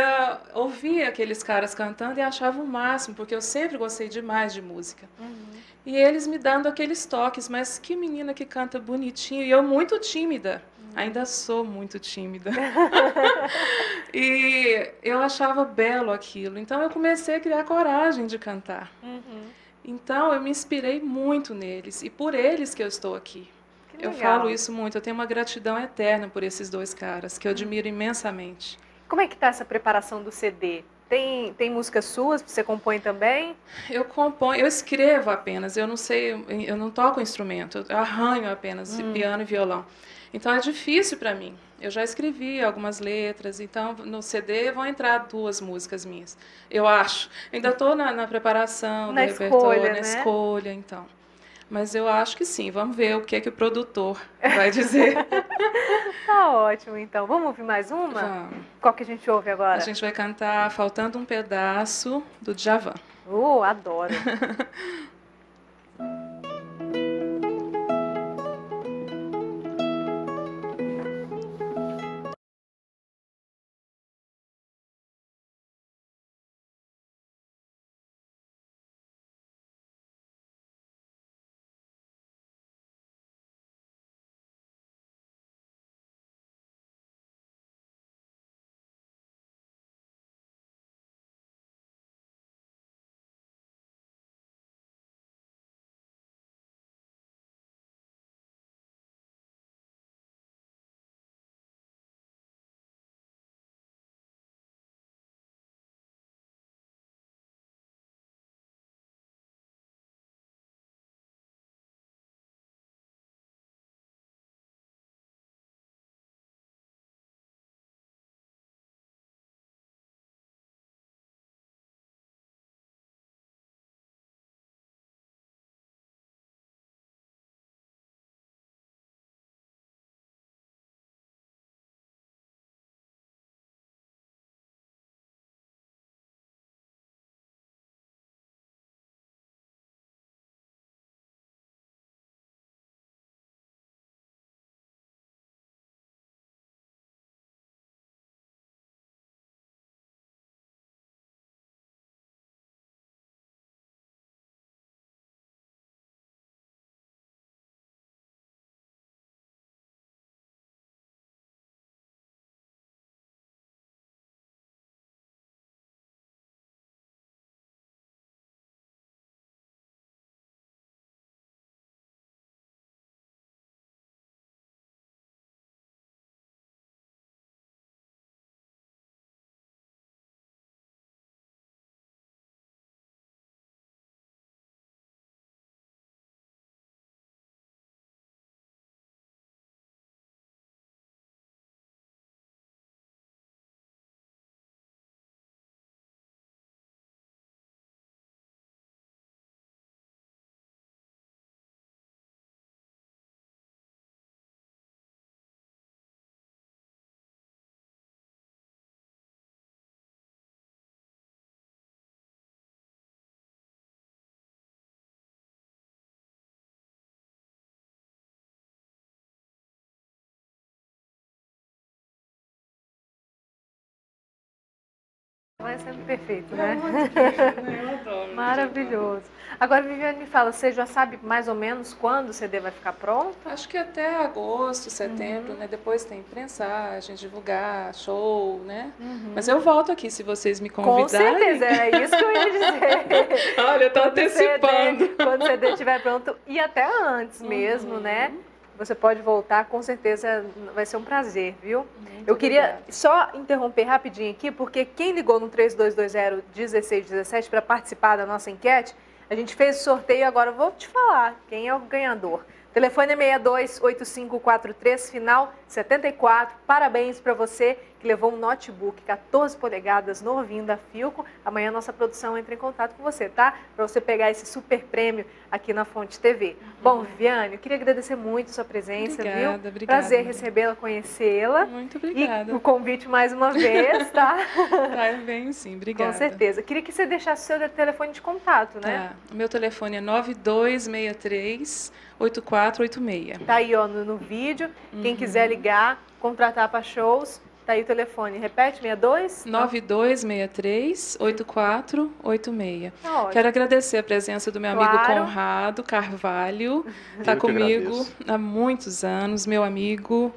ouvia aqueles caras cantando e achava o máximo, porque eu sempre gostei demais de música. E eles me dando aqueles toques, mas que menina que canta bonitinho, e eu muito tímida, ainda sou muito tímida. E eu achava belo aquilo, então eu comecei a criar coragem de cantar. Então eu me inspirei muito neles, e por eles que eu estou aqui. Eu falo isso muito, eu tenho uma gratidão eterna por esses 2 caras, que eu admiro imensamente. Como é que está essa preparação do CD? Tem músicas suas que você compõe também? Eu componho, eu escrevo apenas, eu não sei, eu não toco instrumento, eu arranho apenas piano e violão. Então é difícil para mim. Eu já escrevi algumas letras, então no CD vão entrar 2 músicas minhas, eu acho. Ainda estou na preparação do repertório, na escolha, então. Mas eu acho que sim, vamos ver o que é que o produtor vai dizer. Tá ótimo, então. Vamos ouvir mais uma? Vamos. Qual que a gente ouve agora? A gente vai cantar Faltando um Pedaço, do Djavan. Adoro. Então é sempre perfeito, né? Eu adoro. Maravilhoso. Agora, Viviane, me fala, você já sabe mais ou menos quando o CD vai ficar pronto? Acho que até agosto, setembro, né? Depois tem prensagem, divulgar, show, né? Mas eu volto aqui se vocês me convidarem. Com certeza, é isso que eu ia dizer. Olha, eu tô antecipando. Quando o CD estiver pronto, e até antes mesmo, né? Você pode voltar, com certeza vai ser um prazer, viu? Eu queria só interromper rapidinho aqui, porque quem ligou no 3220-1617 para participar da nossa enquete, a gente fez o sorteio, agora eu vou te falar quem é o ganhador. O telefone é 628543, final 74. Parabéns para você que levou um notebook 14 polegadas novinho da Philco. Amanhã a nossa produção entra em contato com você, tá? Para você pegar esse super prêmio aqui na Fonte TV. Bom, Viviane, eu queria agradecer muito a sua presença, viu? Obrigada. Prazer recebê-la, conhecê-la. Muito obrigada. E o convite mais uma vez, tá? Tá, bem sim, obrigada. Com certeza. Queria que você deixasse o seu telefone de contato, né? Tá. O meu telefone é 9263-8486. Tá aí, ó, no vídeo. Quem quiser ligar, contratar para shows, tá aí o telefone. Repete, 62? 9263-8486. Quero agradecer a presença do meu amigo Conrado Carvalho. Está comigo há muitos anos, meu amigo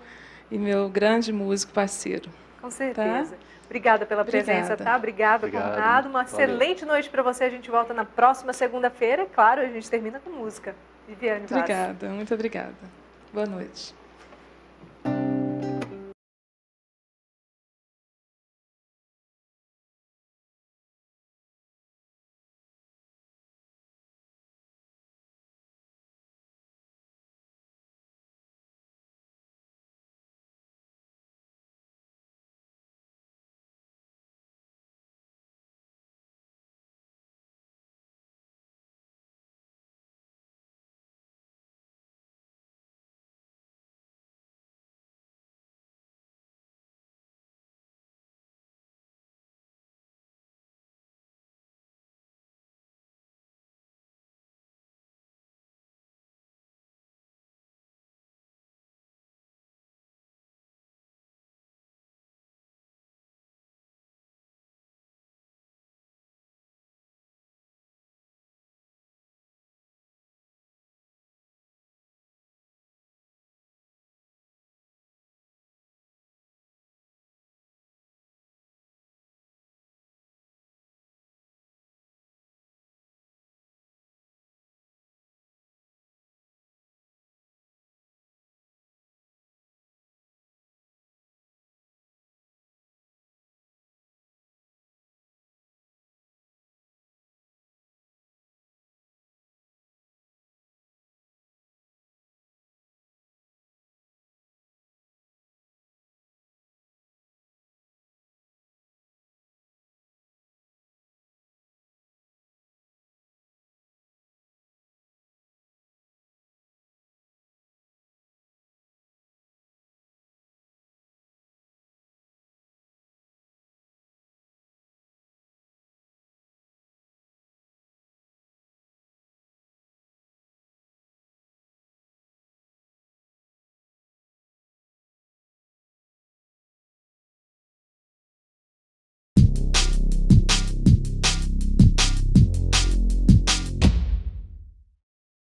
e meu grande músico parceiro. Com certeza. Tá? Obrigada pela presença, tá? Obrigada, Conrado. Uma excelente noite para você. A gente volta na próxima segunda-feira. Claro, a gente termina com música. Viviane Vaz. Obrigada, muito obrigada. Boa noite.